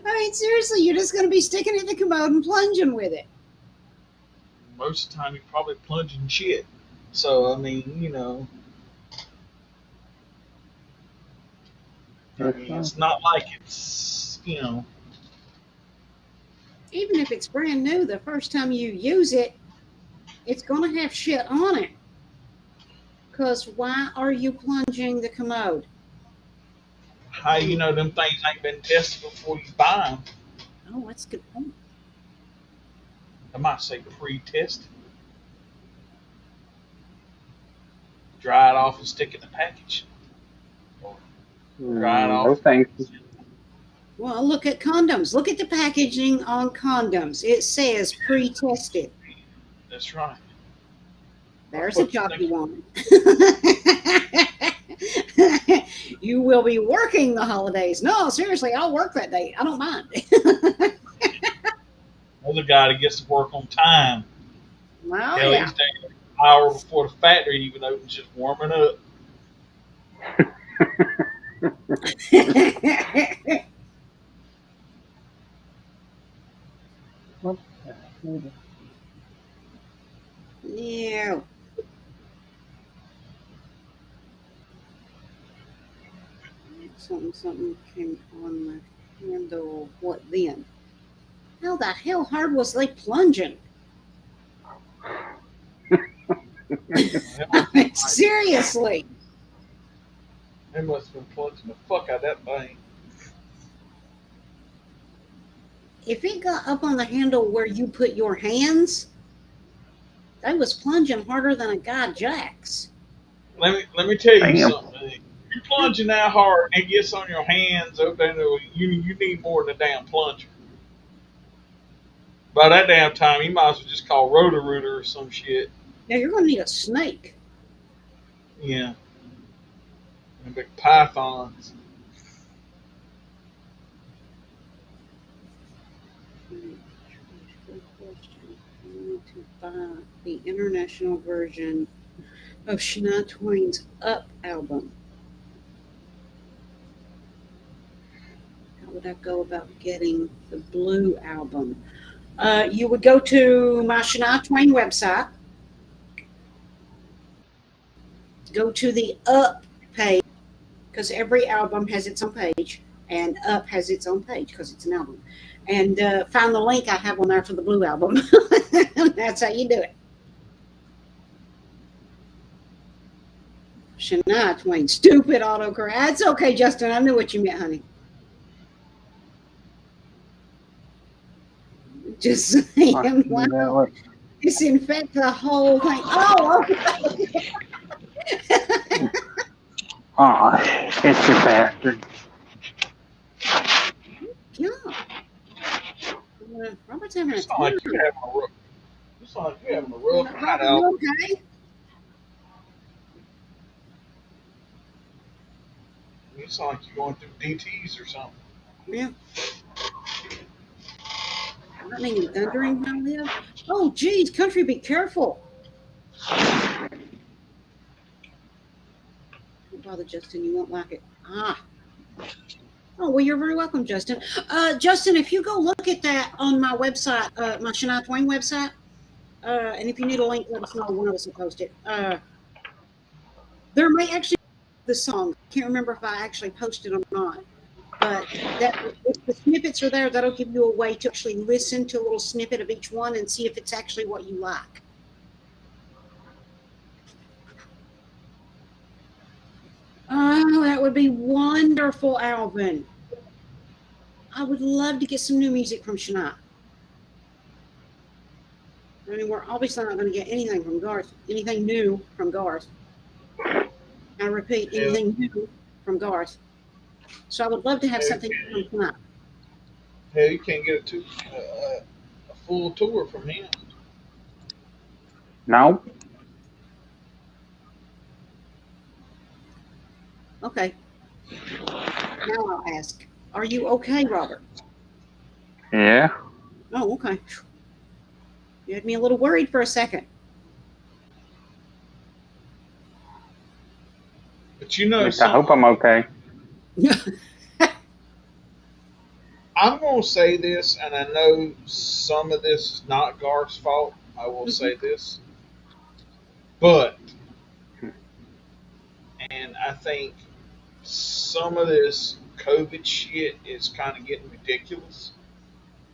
Speaker 1: I mean, seriously, you're just going to be sticking it in the commode and plunging with it.
Speaker 2: Most of the time, you're probably plunging shit. So I mean, you know, I mean, it's not like it's
Speaker 1: Even if it's brand new, the first time you use it, it's going to have shit on it. Because why are you plunging the commode?
Speaker 2: how you know them things ain't been tested before you buy them.
Speaker 1: Oh, that's a good point.
Speaker 2: I might say pre-tested. Dry it off and stick it in the package. Dry it
Speaker 3: No
Speaker 2: off.
Speaker 3: thanks.
Speaker 1: Well, look at condoms. Look at the packaging on condoms. It says pre-tested.
Speaker 2: That's right.
Speaker 1: There's a job you want. You will be working the holidays. No, seriously, I'll work that day. I don't mind.
Speaker 2: Another guy that gets to work on time.
Speaker 1: Well,
Speaker 2: Hell,
Speaker 1: yeah.
Speaker 2: he's there an hour before the factory even opens, just warming up.
Speaker 1: Yeah. Something came on the handle. What then? How the hell hard was they plunging? Seriously.
Speaker 2: They must have been plunging the fuck out of that thing.
Speaker 1: If it got up on the handle where you put your hands, they was plunging harder than a guy jacks.
Speaker 2: Let me tell you
Speaker 3: Damn.
Speaker 2: something. If you're plunging that hard and it gets on your hands, okay, you need more than a damn plunger. By that damn time, you might as well just call Roto-Rooter or some shit.
Speaker 1: Now you're going to need a snake.
Speaker 2: Yeah. And big pythons.
Speaker 1: To buy the international version of Shania Twain's Up album. How would I go about getting the Blue album? You would go to my Shania Twain website, go to the Up page, because every album has its own page, and Up has its own page because it's an album. And find the link I have on there for the Blue album. That's how you do it. Shania Twain, stupid autocorrect. That's okay, Justin. I knew what you meant, honey. Just saying, wow. Disinfect the whole thing. Oh, okay.
Speaker 3: Aw, it's a bastard.
Speaker 1: Yeah. Robert's having a
Speaker 2: You sound like
Speaker 1: time.
Speaker 2: you're having a rough. You sound like you're having a rough night
Speaker 1: Robert,
Speaker 2: out.
Speaker 1: you okay?
Speaker 2: You sound like you're going through DTs or something.
Speaker 1: Yeah. Lightning and thundering where I live. Oh, geez, country, be careful. Father Justin, you won't like it. Ah. Oh, well, you're very welcome, Justin. Justin, if you go look at that on my website, my Shania Twain website, and if you need a link, let us know. One of us will post it. There may actually be the song. I can't remember if I actually posted or not. But that if the snippets are there, that'll give you a way to actually listen to a little snippet of each one and see if it's actually what you like. Oh, that would be wonderful, Alvin. I would love to get some new music from Shania. I mean, we're obviously not going to get anything from Garth, anything new from Garth. I repeat, anything new from Garth. So I would love to have something from Shania.
Speaker 2: Hell, you can't get a full tour from him.
Speaker 3: No.
Speaker 1: Okay. Now I'll ask, are you okay, Robert?
Speaker 3: Yeah.
Speaker 1: Oh, okay. You had me a little worried for a second.
Speaker 2: But you know,
Speaker 3: At least I hope I'm okay.
Speaker 2: I'm going to say this, and I know some of this is not Garth's fault. I will say this. But, and I think some of this COVID shit is kind of getting ridiculous.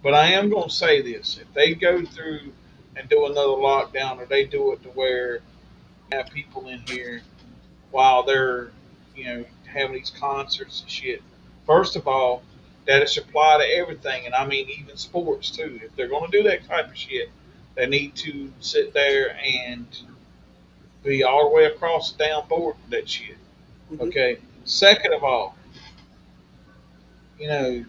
Speaker 2: But I am going to say this. If they go through and do another lockdown, or they do it to where have people in here while they're, having these concerts and shit, first of all, that it should apply to everything. And I mean, even sports, too. If they're going to do that type of shit, they need to sit there and be all the way across the damn board with that shit. Okay. Second of all, you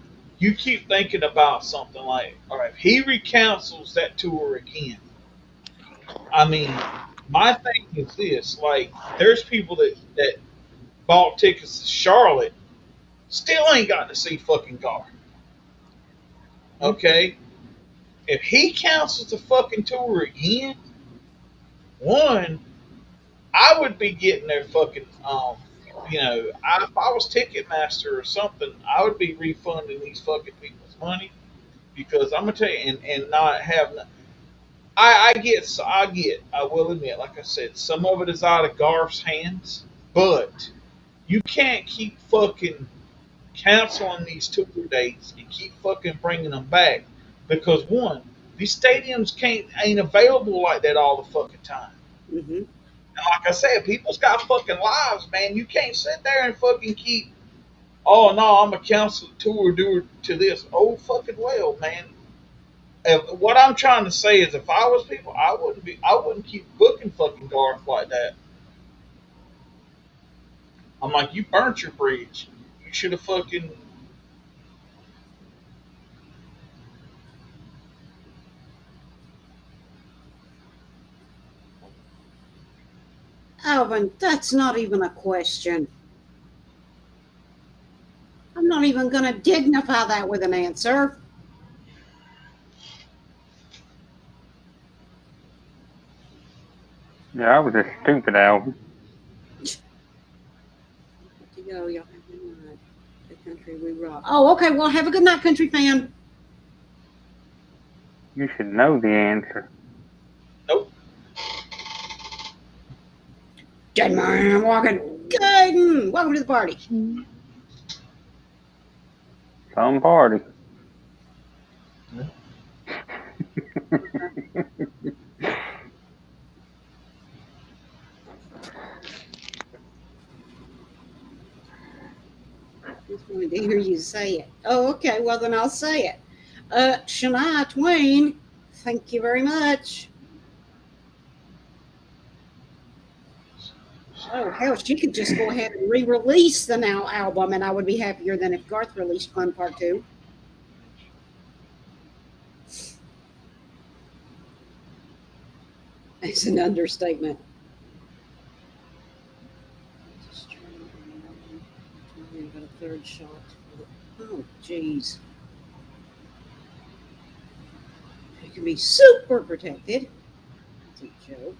Speaker 2: keep thinking about something like, all right, if he recancels that tour again, I mean, my thing is this: like, there's people that bought tickets to Charlotte still ain't got to see fucking Gar. Okay, if he cancels the fucking tour again, one, I would be getting their fucking if I was Ticketmaster or something, I would be refunding these fucking people's money because I'm gonna tell you, and not have. I will admit, like I said, some of it is out of Garth's hands, but you can't keep fucking canceling these tour dates and keep fucking bringing them back because one, these stadiums ain't available like that all the fucking time.
Speaker 1: Mm-hmm.
Speaker 2: And like I said, people's got fucking lives, man. You can't sit there and fucking keep. Oh no, I'm a cancel tour due to this. Oh fucking well, man. What I'm trying to say is, if I was people, I wouldn't keep booking fucking Garth like that. I'm like, you burnt your bridge. You should have fucking.
Speaker 1: Alvin, that's not even a question. I'm not even going to dignify that with an answer.
Speaker 3: Yeah, I was a stupid Alvin.
Speaker 1: To go, y'all have a good night. The country we rock. Oh, okay. Well, have a good night, country fan.
Speaker 3: You should know the answer.
Speaker 2: Nope.
Speaker 1: Dead man walking. Good. Welcome to the party.
Speaker 3: Some party.
Speaker 1: Just wanted to hear you say it. Oh, okay. Well, then I'll say it. Shania Twain, thank you very much. Oh, hell, she could just go ahead and re-release the Now album, and I would be happier than if Garth released Fun Part 2. It's an understatement. Just trying to get a third shot. Oh, jeez. It can be super protected. That's a joke.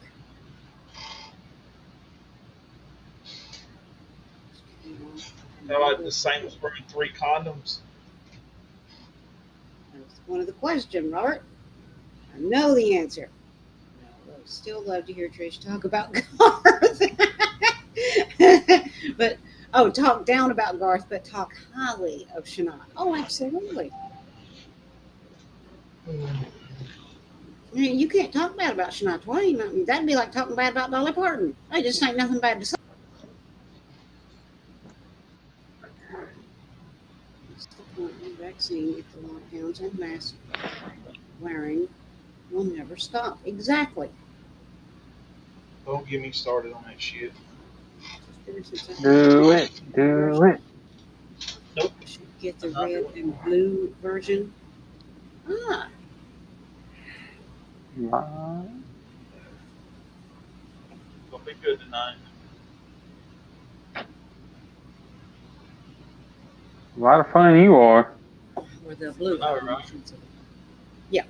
Speaker 2: They're like the same as wearing 3 condoms.
Speaker 1: That's one of the questions, Robert. I know the answer. I would still love to hear Trish talk about Garth. But talk down about Garth, but talk highly of Shania. Oh, absolutely. You can't talk bad about Shania Twain. I mean, that'd be like talking bad about Dolly Parton. They just ain't nothing bad to say. Vaccine if the lockdowns and mask wearing will never stop. Exactly.
Speaker 2: Don't get me started on that shit.
Speaker 3: Do it. Do it.
Speaker 2: Nope.
Speaker 1: Should get the
Speaker 2: I'm not
Speaker 1: red
Speaker 2: doing
Speaker 1: and blue version. Ah,
Speaker 3: Wow.
Speaker 2: Gonna be good tonight.
Speaker 3: A lot of fun you are.
Speaker 1: or the blue.
Speaker 2: All right.
Speaker 1: Yeah.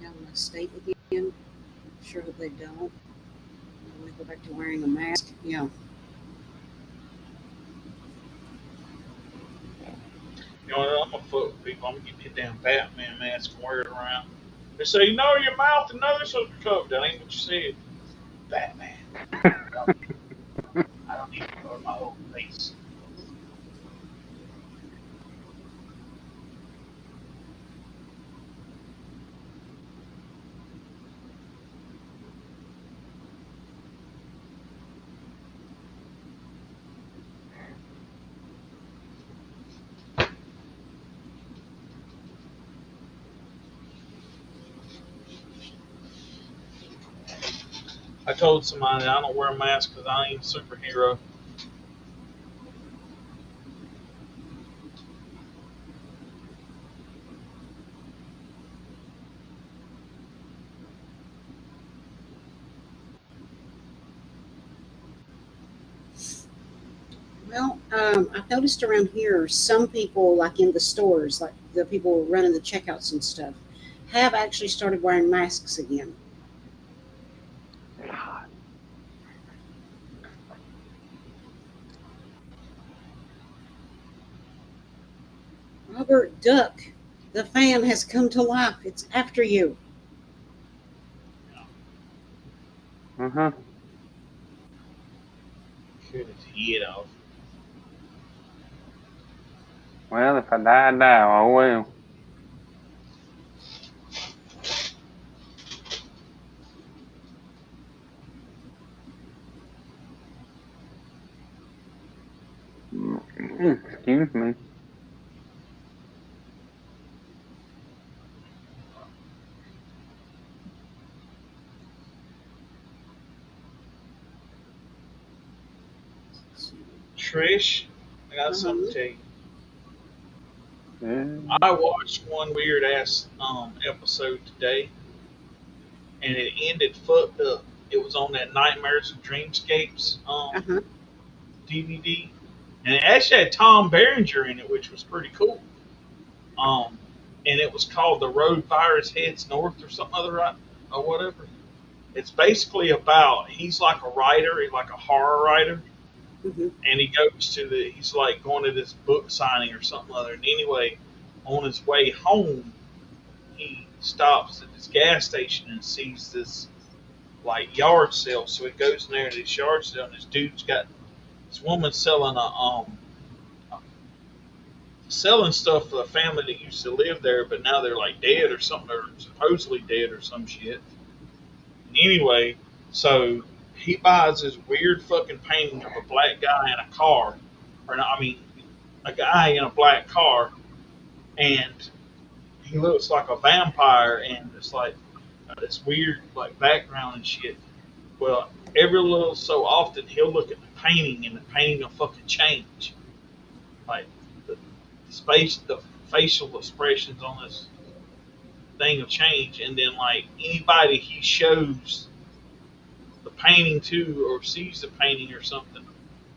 Speaker 1: Down my state again. Sure hope they don't. I want to go back to wearing a mask. Yeah.
Speaker 2: You know, I'm gonna fuck with people. I'm gonna get that damn Batman mask and wear it around. They say, you know, your mouth and nose are covered. That ain't what you said. Batman. I don't need to cover my whole face. I told somebody I don't wear a mask because I ain't a superhero.
Speaker 1: Well, I've noticed around here, some people, like in the stores, like the people running the checkouts and stuff, have actually started wearing masks again. Robert, duck. The fan has come to life. It's after you.
Speaker 3: Mm-hmm.
Speaker 2: Cut his head off.
Speaker 3: Well, if I die, I die. Oh well. Excuse me.
Speaker 2: Trish, I got something to tell you.
Speaker 3: Yeah.
Speaker 2: I watched one weird ass episode today, and it ended fucked up. It was on that Nightmares and Dreamscapes
Speaker 1: Uh-huh.
Speaker 2: DVD, and it actually had Tom Berenger in it, which was pretty cool. Um, and it was called The Road Virus Heads North or something other or whatever. It's basically about he's like a writer, he's like a horror writer,
Speaker 1: Hmm.
Speaker 2: and he goes to he's like going to this book signing or something other. And anyway, on his way home, he stops at this gas station and sees this like yard sale. So he goes in there to this yard sale, and this dude's got this woman selling stuff for the family that used to live there, but now they're like dead or something, or supposedly dead or some shit. And anyway, So he buys this weird fucking painting of a black guy in a car, or not, I mean, a guy in a black car, and he looks like a vampire, and it's like this weird like background and shit. Well, every little so often he'll look at the painting, and the painting will fucking change. Like the the facial expressions on this thing will change, and then like anybody he shows the painting to or sees the painting or something,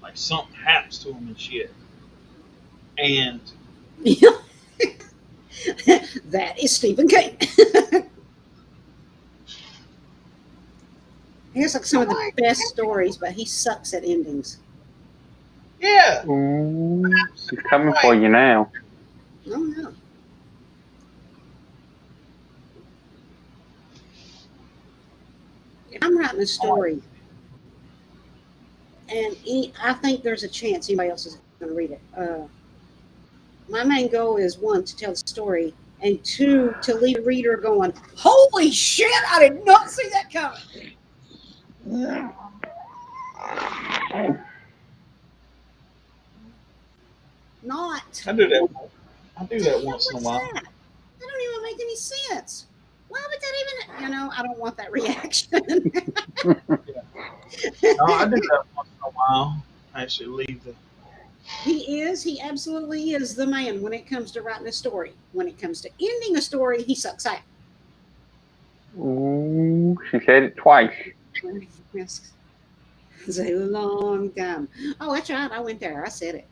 Speaker 2: like something happens to him and shit. And
Speaker 1: That is Stephen King. He has like some of the best stories, but he sucks at endings.
Speaker 2: yeah,
Speaker 3: Ooh, she's coming for you now.
Speaker 1: Oh no. If I'm writing a story, and I think there's a chance anybody else is going to read it. My main goal is one, to tell the story, and two, to leave the reader going, "Holy shit! I did not see that coming." Not.
Speaker 2: I do that. I do
Speaker 1: The
Speaker 2: that
Speaker 1: hell
Speaker 2: once in a
Speaker 1: was
Speaker 2: while.
Speaker 1: that? That don't even make any sense. Why would that even? I don't want that reaction.
Speaker 2: No, I do that once in a while. I actually leave the.
Speaker 1: He absolutely is the man when it comes to writing a story. When it comes to ending a story, he sucks at.
Speaker 3: Ooh, she said it twice.
Speaker 1: Yes. It's a long time. Oh, that's right. I went there. I said it.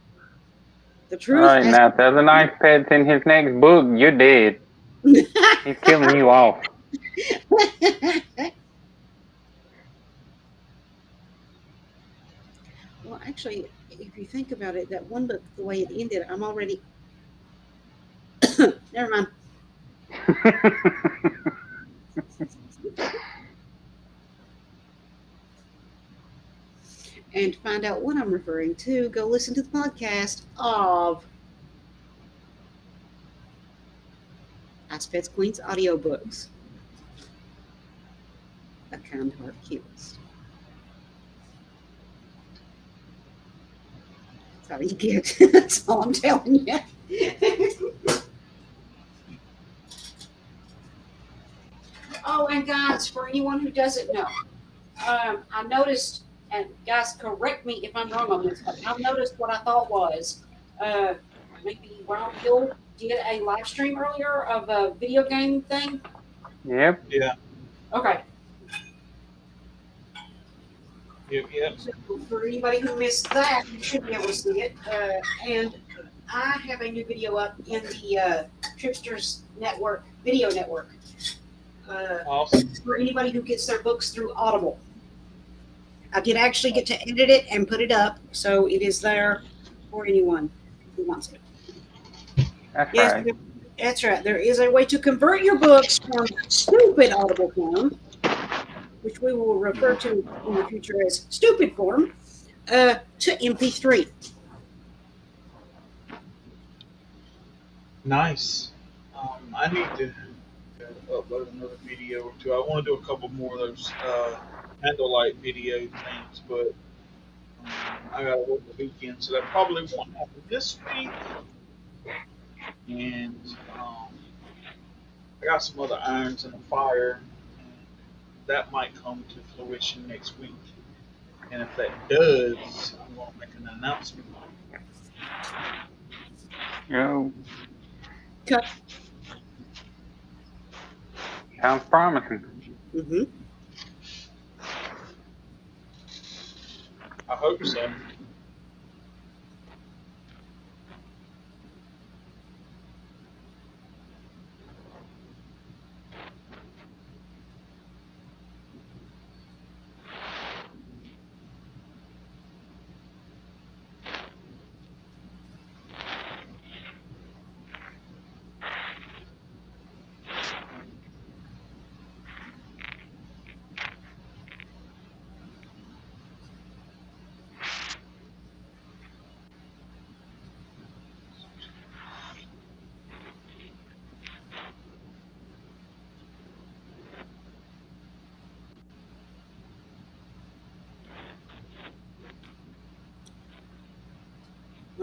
Speaker 1: The
Speaker 3: All
Speaker 1: truth.
Speaker 3: right, now if the other knife pad's in his next book, you're dead. He's killing you off.
Speaker 1: Well, actually, if you think about it, that one book, the way it ended, I'm already. Never mind. And to find out what I'm referring to, go listen to the podcast of Ice Pets Queen's audiobooks. A Kind Heart Kills. That's all you get. That's all I'm telling you. Oh, and guys, for anyone who doesn't know, I noticed, and guys, correct me if I'm wrong on this, but I've noticed what I thought was maybe Ron Hill did a live stream earlier of a video game thing.
Speaker 3: Yep.
Speaker 2: Yeah.
Speaker 1: Okay.
Speaker 2: Yep.
Speaker 1: So for anybody who missed that, you should be able to see it. And I have a new video up in the Tripsters Network, video network.
Speaker 2: Awesome.
Speaker 1: For anybody who gets their books through Audible. I did actually get to edit it and put it up, so it is there for anyone who wants it.
Speaker 3: That's
Speaker 1: Yes,
Speaker 3: right.
Speaker 1: that's right. There is a way to convert your books from stupid Audible form, which we will refer to in the future as stupid form, to MP3.
Speaker 2: Nice. I need to upload another video or two. I want to do a couple more of those candlelight video things, but I gotta work the weekend, so that probably won't happen this week. And I got some other irons in the fire, and that might come to fruition next week. And if that does, I'm gonna make an announcement.
Speaker 3: Oh,
Speaker 1: Cut.
Speaker 3: sounds promising.
Speaker 1: Mm-hmm.
Speaker 2: I hope so.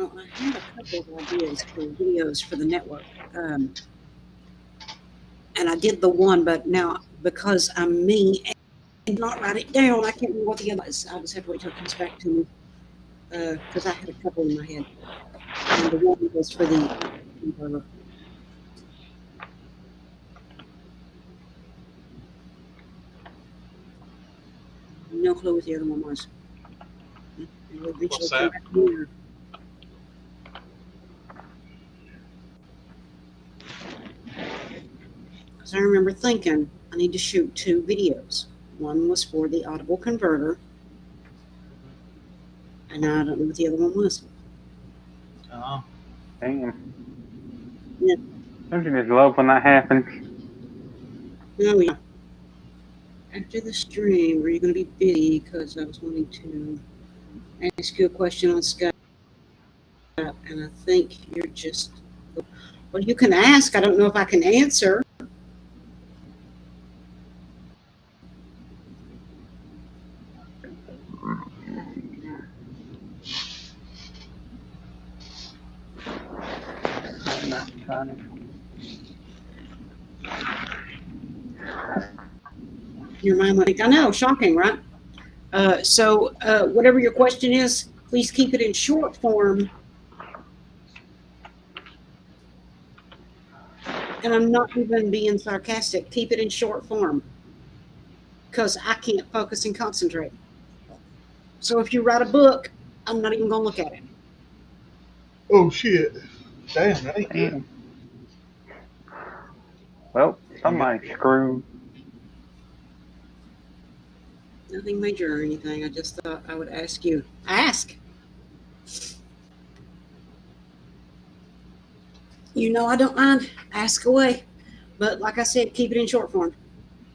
Speaker 1: Well, I had a couple of ideas for videos for the network. And I did the one, but now because I'm me and did not write it down, I can't remember what the other was. I just have to wait till it comes back to me because I had a couple in my head. And the one was for the no clue what the other one was. It'll eventually
Speaker 2: What's
Speaker 1: come
Speaker 2: that?
Speaker 1: back here. So I remember thinking I need to shoot 2 videos. One was for the Audible converter, and I don't know what the other one was.
Speaker 2: Oh,
Speaker 3: Damn.
Speaker 1: Yeah.
Speaker 3: Don't you just love when that happens?
Speaker 1: Oh yeah. After the stream, are you going to be busy? Because I was wanting to ask you a question on Skype, and I think you're just. Well, you can ask. I don't know if I can answer. Your mind went, I know, shocking, right? So whatever your question is, please keep it in short form. And I'm not even being sarcastic. Keep it in short form because I can't focus and concentrate. So if you write a book, I'm not even going to look at it.
Speaker 2: oh shit! Damn, that ain't good.
Speaker 3: Damn. Well, somebody's screwed.
Speaker 1: Nothing major or anything. I just thought I would ask you. Ask. You know I don't mind. Ask away. But like I said, keep it in short form.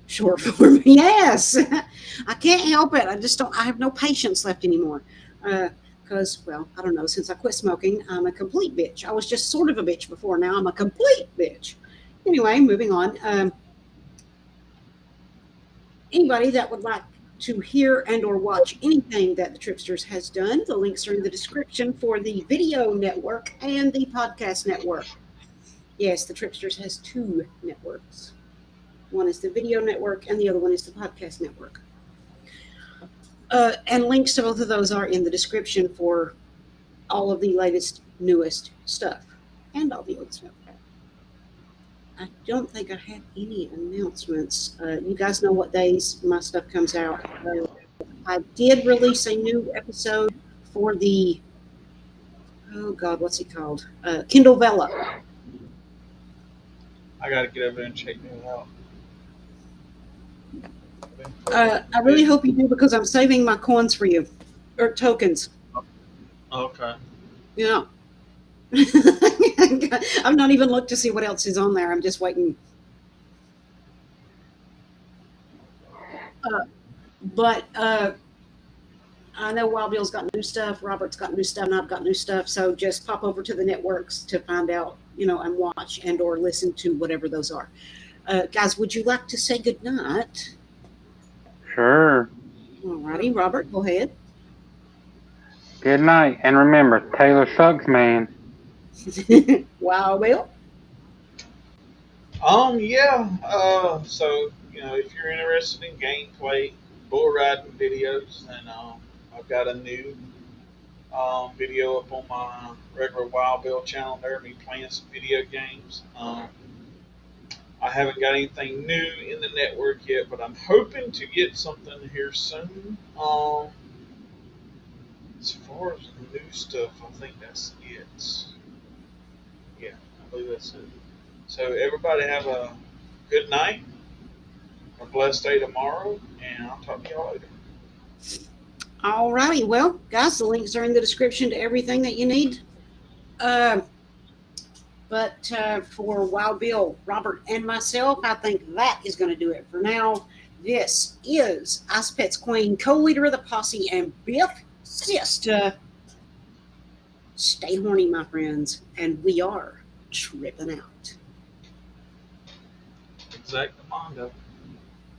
Speaker 1: Short form. Yes. I can't help it. I just don't. I have no patience left anymore. Because, well, I don't know. Since I quit smoking, I'm a complete bitch. I was just sort of a bitch before. Now I'm a complete bitch. Anyway, moving on. Anybody that would like to hear and or watch anything that the Tripsters has done, the links are in the description for the video network and the podcast network. Yes, the Tripsters has 2 networks. One is the video network and the other one is the podcast network. And links to both of those are in the description for all of the latest, newest stuff and all the old stuff. I don't think I have any announcements. You guys know what days my stuff comes out. I did release a new episode for the, oh God, what's it called? Kindle Vella.
Speaker 2: I gotta get over there and check that out.
Speaker 1: I really hope you do because I'm saving my coins for you, or tokens.
Speaker 2: Okay.
Speaker 1: Yeah. I've not even looked to see what else is on there. I'm just waiting. But I know Wild Bill's got new stuff, Robert's got new stuff, and I've got new stuff. So just pop over to the networks to find out, and watch and or listen to whatever those are. Guys, would you like to say good night?
Speaker 3: Sure.
Speaker 1: All righty, Robert, go ahead.
Speaker 3: Good night. And remember, Taylor sucks, man.
Speaker 1: Wild Bill?
Speaker 2: Yeah. So, if you're interested in gameplay, bull riding videos, then I've got a new video up on my regular Wild Bill channel there, me playing some video games. I haven't got anything new in the network yet, but I'm hoping to get something here soon. As far as the new stuff, I think that's it. Yeah, I believe that's it. So everybody have a good night, a blessed day tomorrow, and I'll talk to y'all later.
Speaker 1: All righty. Well, guys, the links are in the description to everything that you need. But for Wild Bill, Robert, and myself, I think that is going to do it for now. This is Ice Pet's Queen, co-leader of the posse, and Biff Sister. Stay horny, my friends, and we are tripping out.
Speaker 2: Exact Mondo.